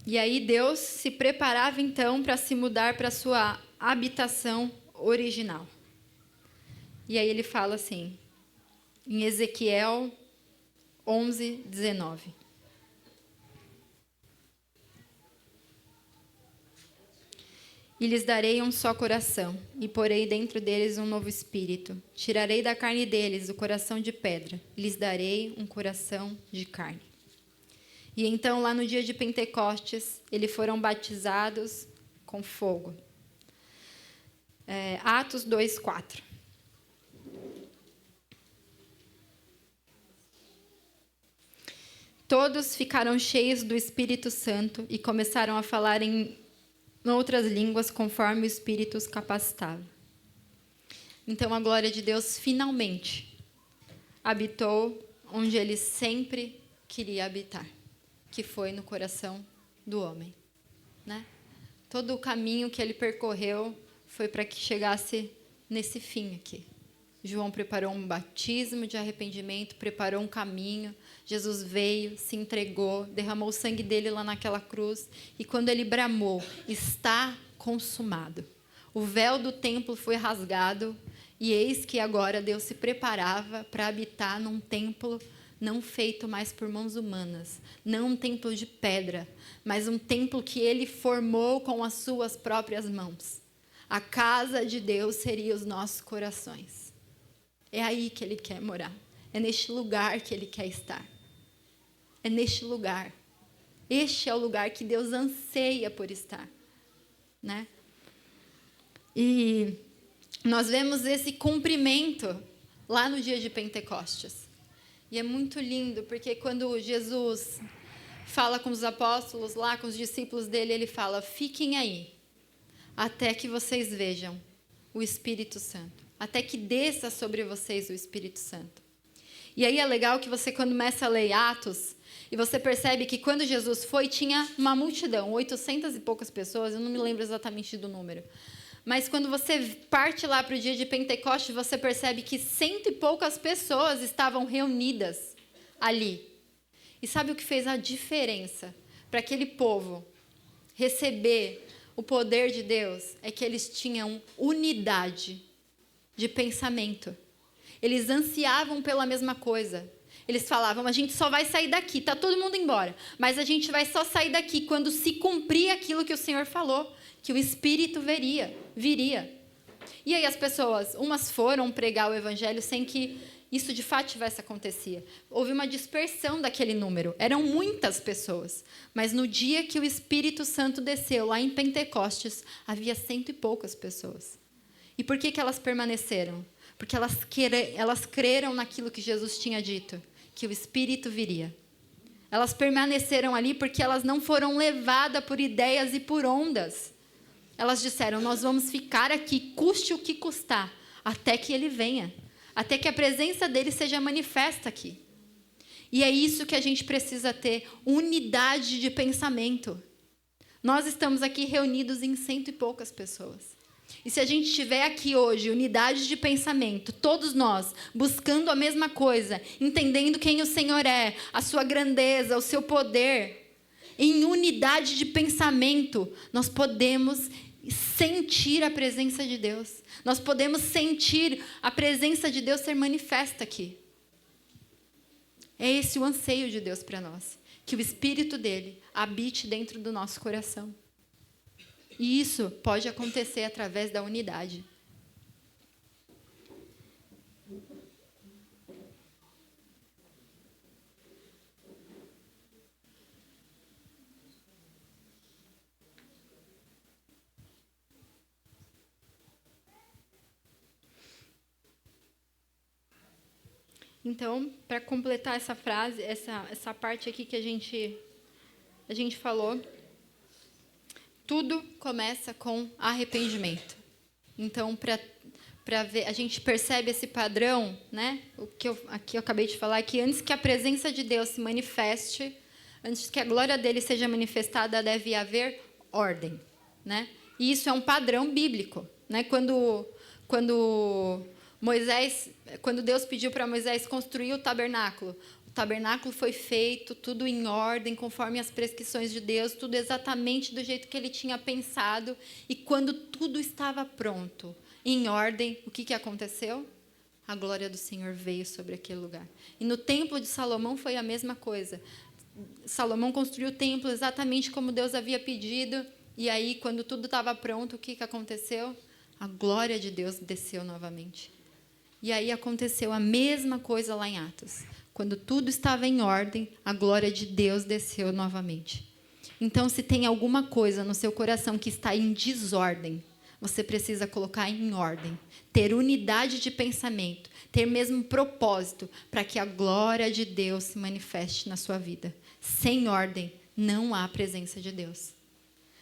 E aí Deus se preparava então para se mudar para a sua habitação original. E aí ele fala assim, em Ezequiel 11:19. E lhes darei um só coração, e porei dentro deles um novo espírito. Tirarei da carne deles o coração de pedra, e lhes darei um coração de carne. E então, lá no dia de Pentecostes, eles foram batizados com fogo. Atos 2:4. Todos ficaram cheios do Espírito Santo e começaram a falar em outras línguas, conforme o Espírito os capacitava. Então, a glória de Deus finalmente habitou onde ele sempre queria habitar, que foi no coração do homem. Todo o caminho que ele percorreu foi para que chegasse nesse fim aqui. João preparou um batismo de arrependimento, preparou um caminho. Jesus veio, se entregou, derramou o sangue dele lá naquela cruz. E quando ele bramou, está consumado. O véu do templo foi rasgado. E eis que agora Deus se preparava para habitar num templo não feito mais por mãos humanas. Não um templo de pedra, mas um templo que ele formou com as suas próprias mãos. A casa de Deus seria os nossos corações. É aí que ele quer morar. É neste lugar que ele quer estar. É neste lugar. Este é o lugar que Deus anseia por estar. E nós vemos esse cumprimento lá no dia de Pentecostes. E é muito lindo, porque quando Jesus fala com os apóstolos lá, com os discípulos dele, ele fala: fiquem aí, até que vocês vejam o Espírito Santo. Até que desça sobre vocês o Espírito Santo. E aí é legal que você começa a ler Atos, e você percebe que quando Jesus foi, tinha uma multidão, 800 e poucas pessoas, eu não me lembro exatamente do número. Mas quando você parte lá para o dia de Pentecostes, você percebe que 100 e poucas pessoas estavam reunidas ali. E sabe o que fez a diferença para aquele povo receber o poder de Deus? É que eles tinham unidade de pensamento. Eles ansiavam pela mesma coisa. Eles falavam: a gente só vai sair daqui, está todo mundo embora, mas a gente vai só sair daqui quando se cumprir aquilo que o Senhor falou, que o Espírito viria. E aí as pessoas, umas foram pregar o Evangelho sem que isso de fato tivesse acontecido. Houve uma dispersão daquele número. Eram muitas pessoas. Mas no dia que o Espírito Santo desceu, lá em Pentecostes, havia 100 e poucas pessoas. E por que elas permaneceram? Porque elas creram naquilo que Jesus tinha dito, que o Espírito viria. Elas permaneceram ali porque elas não foram levadas por ideias e por ondas. Elas disseram, nós vamos ficar aqui, custe o que custar, até que ele venha. Até que a presença dele seja manifesta aqui. E é isso que a gente precisa ter, unidade de pensamento. Nós estamos aqui reunidos em 100 e poucas pessoas. E se a gente tiver aqui hoje, unidade de pensamento, todos nós, buscando a mesma coisa, entendendo quem o Senhor é, a sua grandeza, o seu poder, em unidade de pensamento, nós podemos sentir a presença de Deus. Nós podemos sentir a presença de Deus ser manifesta aqui. É esse o anseio de Deus para nós. Que o Espírito dele habite dentro do nosso coração. E isso pode acontecer através da unidade. Então, para completar essa frase, essa parte aqui que a gente falou, tudo começa com arrependimento. Então, para ver, a gente percebe esse padrão, né? O que aqui eu acabei de falar, que antes que a presença de Deus se manifeste, antes que a glória dele seja manifestada, deve haver ordem, né? E isso é um padrão bíblico, né? Quando Deus pediu para Moisés construir o tabernáculo foi feito, tudo em ordem, conforme as prescrições de Deus, tudo exatamente do jeito que ele tinha pensado. E quando tudo estava pronto, em ordem, o que aconteceu? A glória do Senhor veio sobre aquele lugar. E no templo de Salomão foi a mesma coisa. Salomão construiu o templo exatamente como Deus havia pedido. E aí, quando tudo estava pronto, o que aconteceu? A glória de Deus desceu novamente. E aí aconteceu a mesma coisa lá em Atos. Quando tudo estava em ordem, a glória de Deus desceu novamente. Então, se tem alguma coisa no seu coração que está em desordem, você precisa colocar em ordem. Ter unidade de pensamento, ter mesmo propósito, para que a glória de Deus se manifeste na sua vida. Sem ordem, não há presença de Deus.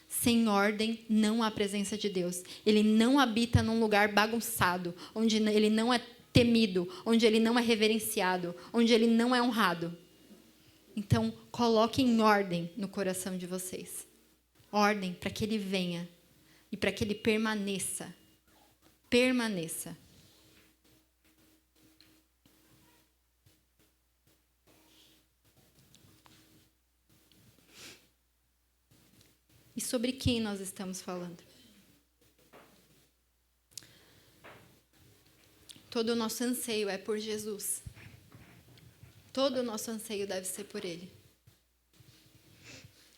Sem ordem, não há presença de Deus. Ele não habita num lugar bagunçado, onde ele não é temido, onde ele não é reverenciado, onde ele não é honrado. Então, coloque em ordem no coração de vocês. Ordem para que ele venha e para que ele permaneça. Permaneça. E sobre quem nós estamos falando? Todo o nosso anseio é por Jesus. Todo o nosso anseio deve ser por Ele.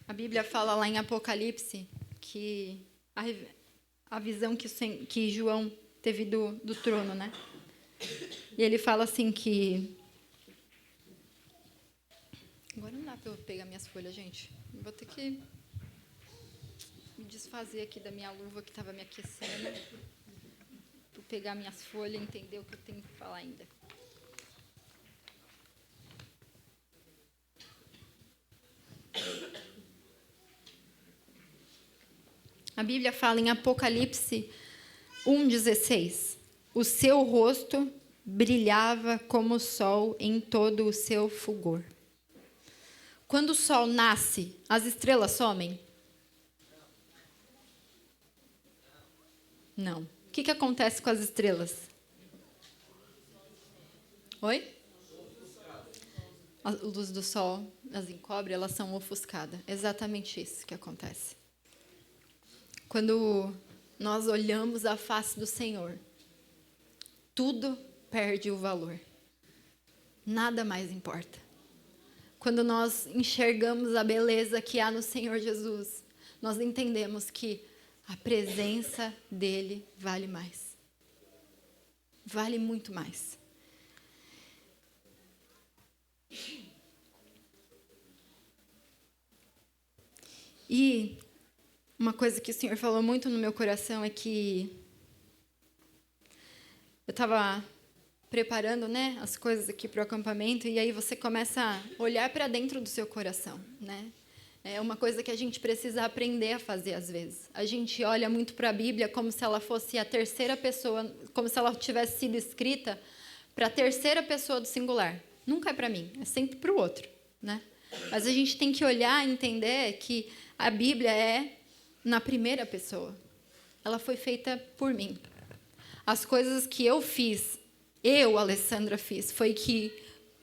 A Bíblia fala lá em Apocalipse que a visão que João teve do trono, né? E ele fala assim que... Agora não dá para eu pegar minhas folhas, gente. Eu vou ter que me desfazer aqui da minha luva que estava me aquecendo. Vou pegar minhas folhas e entender o que eu tenho que falar ainda. A Bíblia fala em Apocalipse 1,16. O seu rosto brilhava como o sol em todo o seu fulgor. Quando o sol nasce, as estrelas somem? Não. O que acontece com as estrelas? Oi? A luz do sol as encobre, elas são ofuscadas. Exatamente isso que acontece. Quando nós olhamos a face do Senhor, tudo perde o valor. Nada mais importa. Quando nós enxergamos a beleza que há no Senhor Jesus, nós entendemos que a presença dele vale mais. Vale muito mais. E uma coisa que o Senhor falou muito no meu coração é que eu estava preparando, né, as coisas aqui para o acampamento, e aí você começa a olhar para dentro do seu coração, né? É uma coisa que a gente precisa aprender a fazer às vezes. A gente olha muito para a Bíblia como se ela fosse a terceira pessoa, como se ela tivesse sido escrita para a terceira pessoa do singular. Nunca é para mim, é sempre para o outro, né? Mas a gente tem que olhar e entender que a Bíblia é na primeira pessoa. Ela foi feita por mim. As coisas que eu fiz, eu, Alessandra, fiz, foi que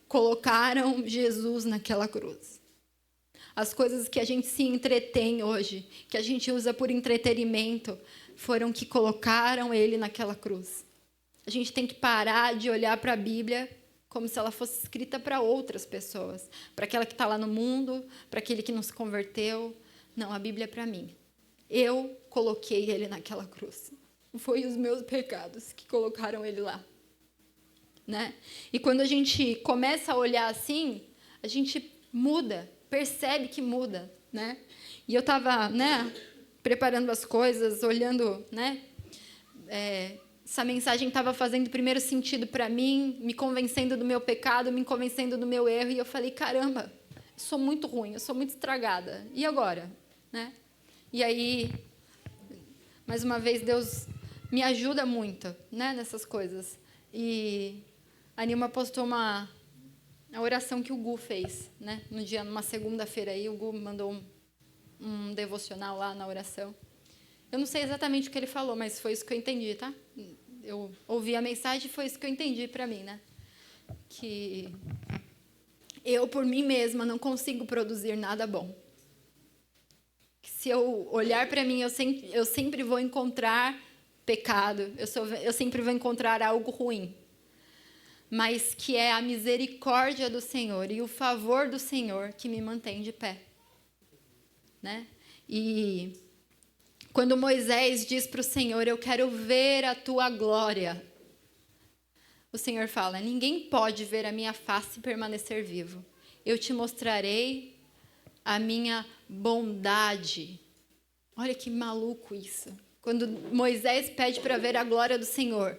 colocaram Jesus naquela cruz. As coisas que a gente se entretém hoje, que a gente usa por entretenimento, foram que colocaram ele naquela cruz. A gente tem que parar de olhar para a Bíblia como se ela fosse escrita para outras pessoas, para aquela que está lá no mundo, para aquele que não se converteu. Não, a Bíblia é para mim. Eu coloquei ele naquela cruz. Foi os meus pecados que colocaram ele lá, né? E quando a gente começa a olhar assim, a gente muda, percebe que muda, né? E eu estava, né, preparando as coisas, olhando, né? Essa mensagem estava fazendo primeiro sentido para mim, me convencendo do meu pecado, me convencendo do meu erro, e eu falei, caramba, eu sou muito ruim, eu sou muito estragada. E agora, né? E aí, mais uma vez, Deus me ajuda muito, né, nessas coisas. E a Nilma postou a oração que o Gu fez, né, numa segunda-feira aí, o Gu mandou um devocional lá na oração. Eu não sei exatamente o que ele falou, mas foi isso que eu entendi, tá? Eu ouvi a mensagem e foi isso que eu entendi para mim, né? Que eu, por mim mesma, não consigo produzir nada bom. Que se eu olhar para mim, eu sempre vou encontrar pecado, eu sempre vou encontrar algo ruim. Mas que é a misericórdia do Senhor e o favor do Senhor que me mantém de pé, né? E quando Moisés diz para o Senhor, eu quero ver a tua glória, o Senhor fala, ninguém pode ver a minha face e permanecer vivo. Eu te mostrarei a minha bondade. Olha que maluco isso. Quando Moisés pede para ver a glória do Senhor,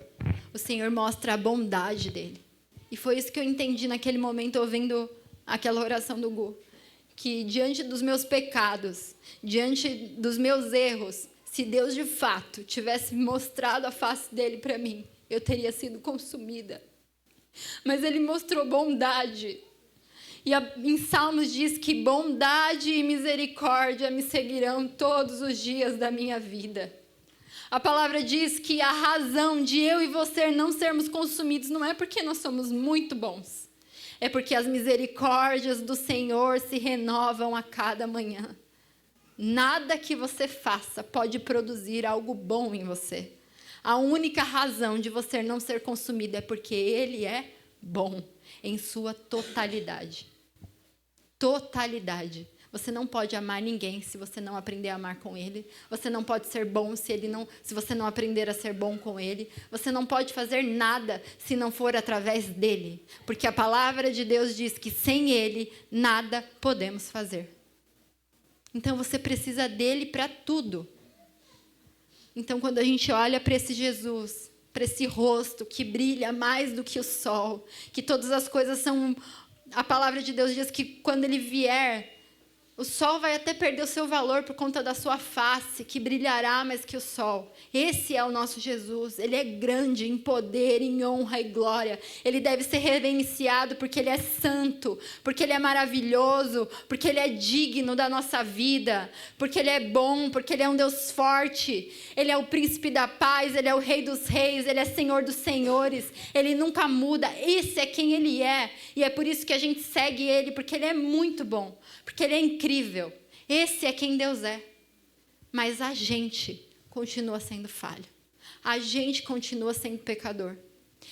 o Senhor mostra a bondade dele. E foi isso que eu entendi naquele momento, ouvindo aquela oração do Gu. Que diante dos meus pecados, diante dos meus erros, se Deus de fato tivesse mostrado a face dele para mim, eu teria sido consumida. Mas ele mostrou bondade. E em Salmos diz que bondade e misericórdia me seguirão todos os dias da minha vida. A palavra diz que a razão de eu e você não sermos consumidos não é porque nós somos muito bons. É porque as misericórdias do Senhor se renovam a cada manhã. Nada que você faça pode produzir algo bom em você. A única razão de você não ser consumido é porque Ele é bom em sua totalidade. Totalidade. Você não pode amar ninguém se você não aprender a amar com Ele. Você não pode ser bom se você não aprender a ser bom com Ele. Você não pode fazer nada se não for através dEle. Porque a palavra de Deus diz que sem Ele, nada podemos fazer. Então, você precisa dEle para tudo. Então, quando a gente olha para esse Jesus, para esse rosto que brilha mais do que o sol, que todas as coisas são... A palavra de Deus diz que quando Ele vier... O sol vai até perder o seu valor por conta da sua face, que brilhará mais que o sol. Esse é o nosso Jesus. Ele é grande em poder, em honra e glória. Ele deve ser reverenciado porque Ele é santo, porque Ele é maravilhoso, porque Ele é digno da nossa vida, porque Ele é bom, porque Ele é um Deus forte. Ele é o príncipe da paz, Ele é o rei dos reis, Ele é Senhor dos senhores. Ele nunca muda. Esse é quem Ele é. E é por isso que a gente segue Ele, porque Ele é muito bom. Porque Ele é incrível. Esse é quem Deus é. Mas a gente continua sendo falho. A gente continua sendo pecador.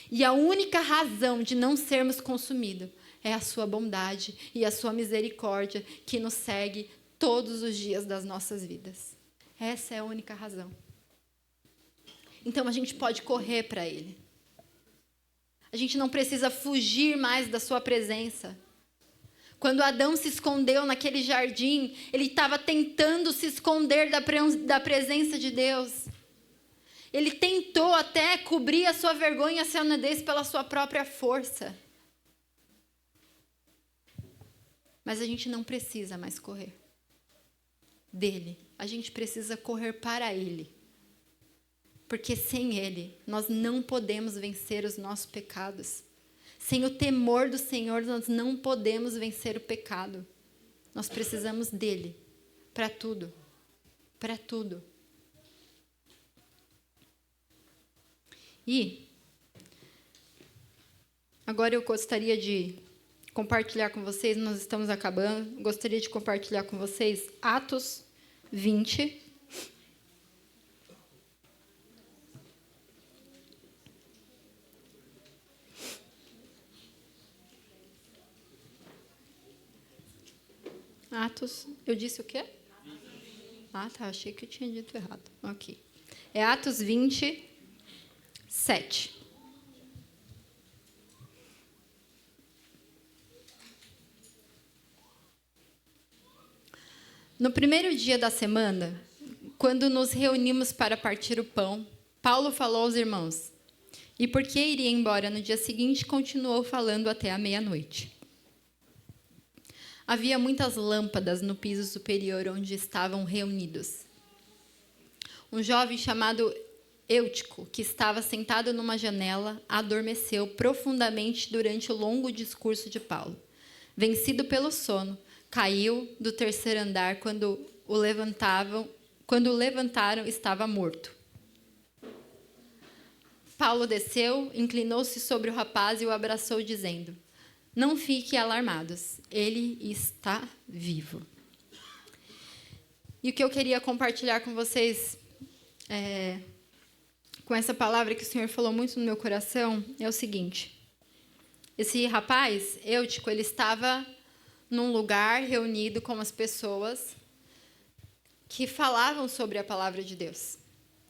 E a única razão de não sermos consumidos é a sua bondade e a sua misericórdia que nos segue todos os dias das nossas vidas. Essa é a única razão. Então a gente pode correr para Ele. A gente não precisa fugir mais da sua presença. Quando Adão se escondeu naquele jardim, ele estava tentando se esconder da presença de Deus. Ele tentou até cobrir a sua vergonha e a sua nudez pela sua própria força. Mas a gente não precisa mais correr dele. A gente precisa correr para ele. Porque sem ele, nós não podemos vencer os nossos pecados. Sem o temor do Senhor, nós não podemos vencer o pecado. Nós precisamos dele para tudo. Para tudo. E agora eu gostaria de compartilhar com vocês, nós estamos acabando, gostaria de compartilhar com vocês Atos 20. Atos, eu disse o quê? Ah, tá, achei que eu tinha dito errado. Ok. É Atos 20, 7. No primeiro dia da semana, quando nos reunimos para partir o pão, Paulo falou aos irmãos, e porque iria embora no dia seguinte, continuou falando até a meia-noite. Havia muitas lâmpadas no piso superior onde estavam reunidos. Um jovem chamado Eutico, que estava sentado numa janela, adormeceu profundamente durante o longo discurso de Paulo. Vencido pelo sono, caiu do terceiro andar. Quando o levantaram, estava morto. Paulo desceu, inclinou-se sobre o rapaz e o abraçou, dizendo: não fiquem alarmados, ele está vivo. E o que eu queria compartilhar com vocês com essa palavra que o Senhor falou muito no meu coração, é o seguinte. Esse rapaz, Eutico, ele estava num lugar reunido com as pessoas que falavam sobre a palavra de Deus,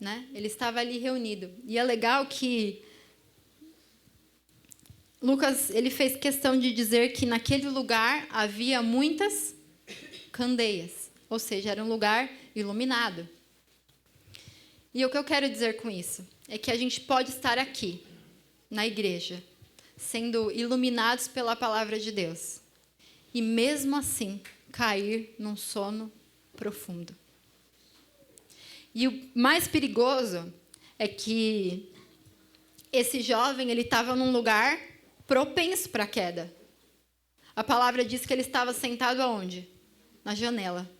né? Ele estava ali reunido. E é legal que Lucas, ele fez questão de dizer que naquele lugar havia muitas candeias, ou seja, era um lugar iluminado. E o que eu quero dizer com isso é que a gente pode estar aqui, na igreja, sendo iluminados pela palavra de Deus, e mesmo assim cair num sono profundo. E o mais perigoso é que esse jovem, ele estava num lugar propenso para a queda. A palavra diz que ele estava sentado aonde? Na janela.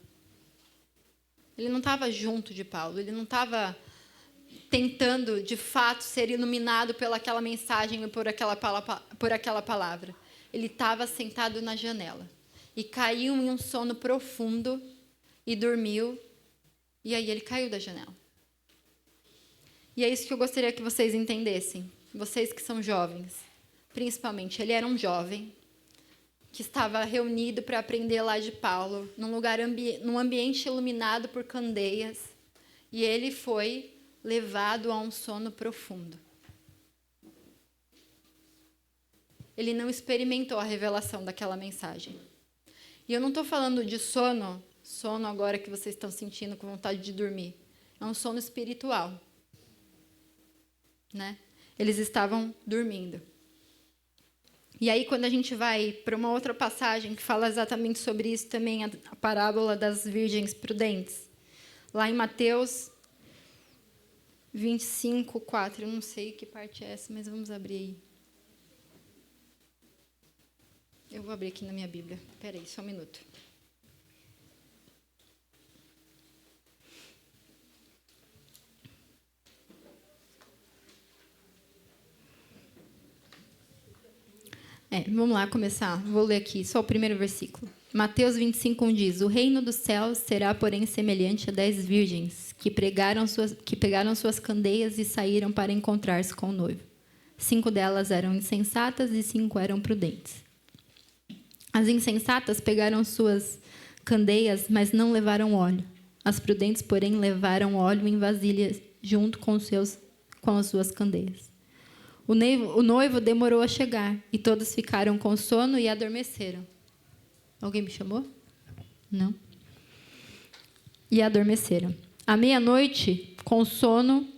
Ele não estava junto de Paulo, ele não estava tentando, de fato, ser iluminado pelaquela mensagem e por aquela palavra. Ele estava sentado na janela e caiu em um sono profundo e dormiu, e aí ele caiu da janela. E é isso que eu gostaria que vocês entendessem, vocês que são jovens, principalmente. Ele era um jovem que estava reunido para aprender lá de Paulo, num ambiente iluminado por candeias, e ele foi levado a um sono profundo. Ele não experimentou a revelação daquela mensagem. E eu não estou falando de sono agora que vocês estão sentindo com vontade de dormir. É um sono espiritual, né? Eles estavam dormindo. E aí, quando a gente vai para uma outra passagem que fala exatamente sobre isso também, a parábola das virgens prudentes, lá em Mateus 25, 4, eu não sei que parte é essa, mas vamos abrir aí. Eu vou abrir aqui na minha Bíblia. Espera aí, só um minuto. Vamos lá começar. Vou ler aqui só o primeiro versículo. Mateus 25, diz: o reino dos céus será, porém, semelhante a 10 virgens que pegaram suas candeias e saíram para encontrar-se com o noivo. 5 delas eram insensatas e 5 eram prudentes. As insensatas pegaram suas candeias, mas não levaram óleo. As prudentes, porém, levaram óleo em vasilhas junto com as suas candeias. O noivo demorou a chegar, e todos ficaram com sono e adormeceram. Alguém me chamou? Não. E adormeceram. À meia-noite, com sono...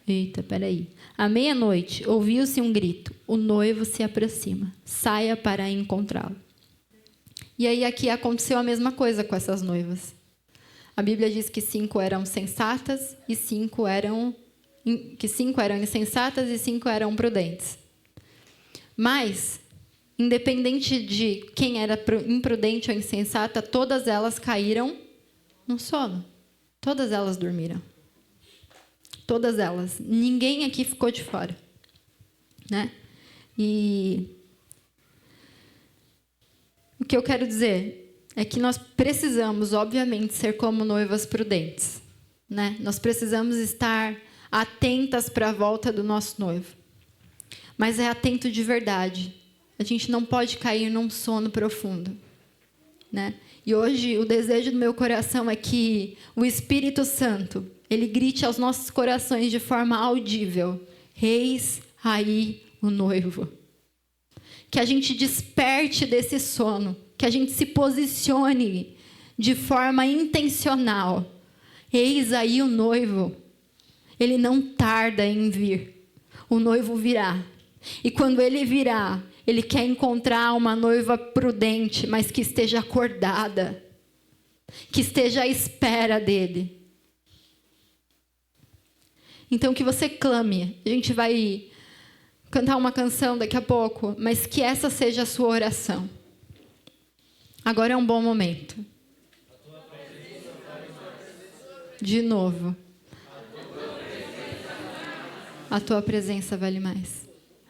Eita, peraí. À meia-noite, ouviu-se um grito. O noivo se aproxima. Saia para encontrá-lo. E aí aqui aconteceu a mesma coisa com essas noivas. A Bíblia diz que 5 eram sensatas e 5 eram insensatas e 5 eram prudentes. Mas, independente de quem era imprudente ou insensata, todas elas caíram no sono. Todas elas dormiram. Todas elas. Ninguém aqui ficou de fora. Né? E o que eu quero dizer é que nós precisamos, obviamente, ser como noivas prudentes. Né? Nós precisamos estar atentas para a volta do nosso noivo. Mas é atento de verdade. A gente não pode cair num sono profundo. Né? E hoje o desejo do meu coração é que o Espírito Santo, ele grite aos nossos corações de forma audível: eis aí o noivo. Que a gente desperte desse sono, que a gente se posicione de forma intencional. Eis aí o noivo. Ele não tarda em vir. O noivo virá. E quando ele virá, ele quer encontrar uma noiva prudente, mas que esteja acordada, que esteja à espera dele. Então, que você clame. A gente vai cantar uma canção daqui a pouco, mas que essa seja a sua oração. Agora é um bom momento. De novo. A tua presença vale mais.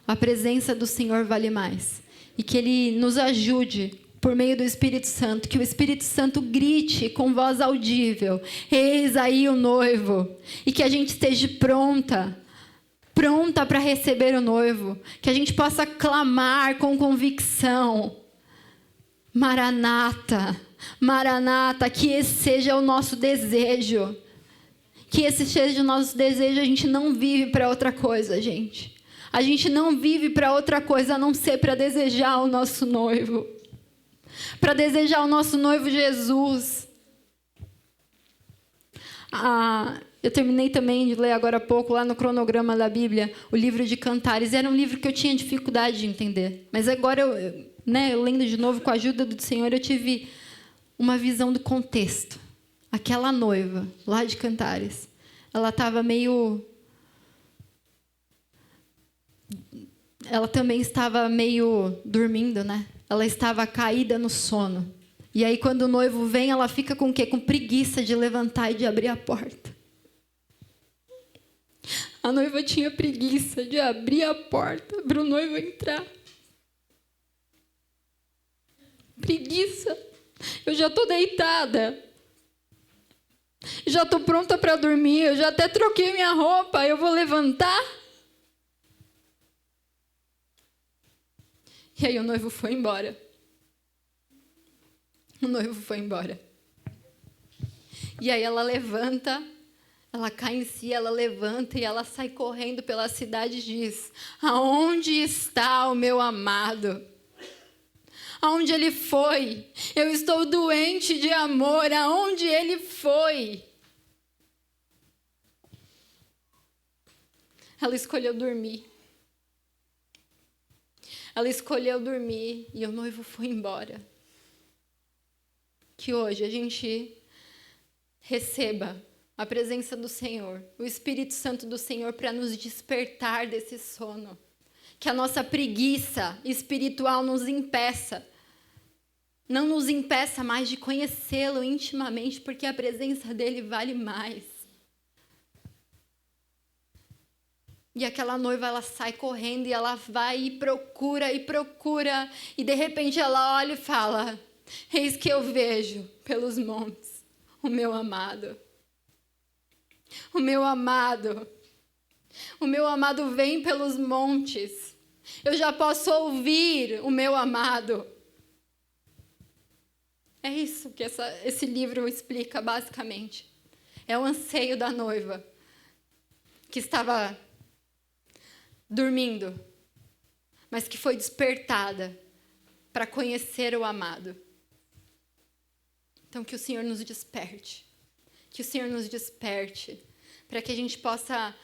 A presença do Senhor vale mais. E que Ele nos ajude, por meio do Espírito Santo, que o Espírito Santo grite com voz audível: eis aí o noivo. E que a gente esteja pronta para receber o noivo. Que a gente possa clamar com convicção: Maranata, Maranata, que esse seja o nosso desejo. Que esse seja o nosso desejo. A gente não vive para outra coisa, gente. A gente não vive para outra coisa a não ser para desejar o nosso noivo. Para desejar o nosso noivo Jesus. Eu terminei também de ler agora há pouco, lá no cronograma da Bíblia, o livro de Cantares. Era um livro que eu tinha dificuldade de entender. Mas agora, eu lendo de novo com a ajuda do Senhor, eu tive uma visão do contexto. Aquela noiva, lá de Cantares, ela estava Ela também estava meio dormindo, né? Ela estava caída no sono. E aí, quando o noivo vem, ela fica com o quê? Com preguiça de levantar e de abrir a porta. A noiva tinha preguiça de abrir a porta para o noivo entrar. Preguiça. Eu já estou deitada. Já estou pronta para dormir. Eu já até troquei minha roupa. Eu vou levantar? E aí o noivo foi embora. O noivo foi embora. E aí ela levanta, ela cai em si, ela levanta e ela sai correndo pela cidade e diz: aonde está o meu amado? Aonde ele foi? Eu estou doente de amor. Aonde ele foi? Ela escolheu dormir. Ela escolheu dormir e o noivo foi embora. Que hoje a gente receba a presença do Senhor, o Espírito Santo do Senhor, para nos despertar desse sono. Que a nossa preguiça espiritual nos impeça. Não nos impeça mais de conhecê-lo intimamente, porque a presença dele vale mais. E aquela noiva, ela sai correndo e ela vai e procura, e de repente ela olha e fala: eis que eu vejo pelos montes o meu amado. O meu amado. O meu amado vem pelos montes. Eu já posso ouvir o meu amado. É isso que esse livro explica, basicamente. É o anseio da noiva, que estava dormindo, mas que foi despertada para conhecer o amado. Então, que o Senhor nos desperte. Que o Senhor nos desperte, para que a gente possa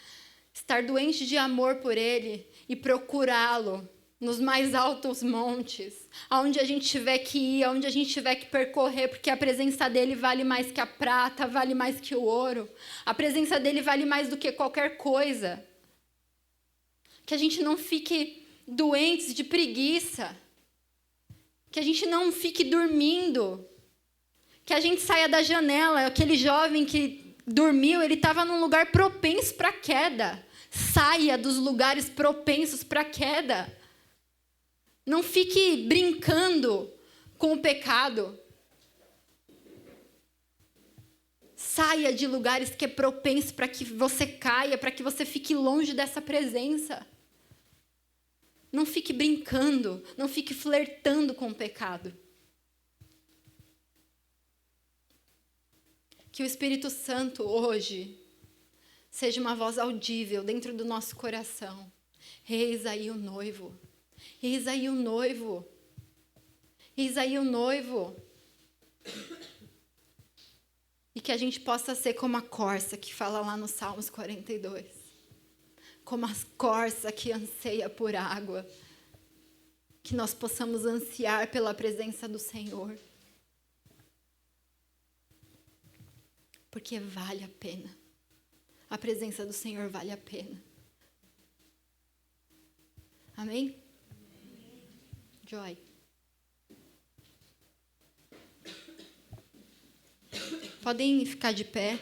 estar doente de amor por Ele e procurá-lo nos mais altos montes, aonde a gente tiver que ir, aonde a gente tiver que percorrer, porque a presença dEle vale mais que a prata, vale mais que o ouro. A presença dEle vale mais do que qualquer coisa. Que a gente não fique doentes de preguiça. Que a gente não fique dormindo. Que a gente saia da janela. Aquele jovem que dormiu, ele estava num lugar propenso para a queda. Saia dos lugares propensos para a queda. Não fique brincando com o pecado. Saia de lugares que é propenso para que você caia, para que você fique longe dessa presença. Não fique brincando, não fique flertando com o pecado. Que o Espírito Santo hoje seja uma voz audível dentro do nosso coração. Eis aí o noivo. Eis aí o noivo. Eis aí o noivo. E que a gente possa ser como a corça que fala lá no Salmos 42. Como a corça que anseia por água. Que nós possamos ansiar pela presença do Senhor. Porque vale a pena. A presença do Senhor vale a pena. Amém? Joy. Podem ficar de pé.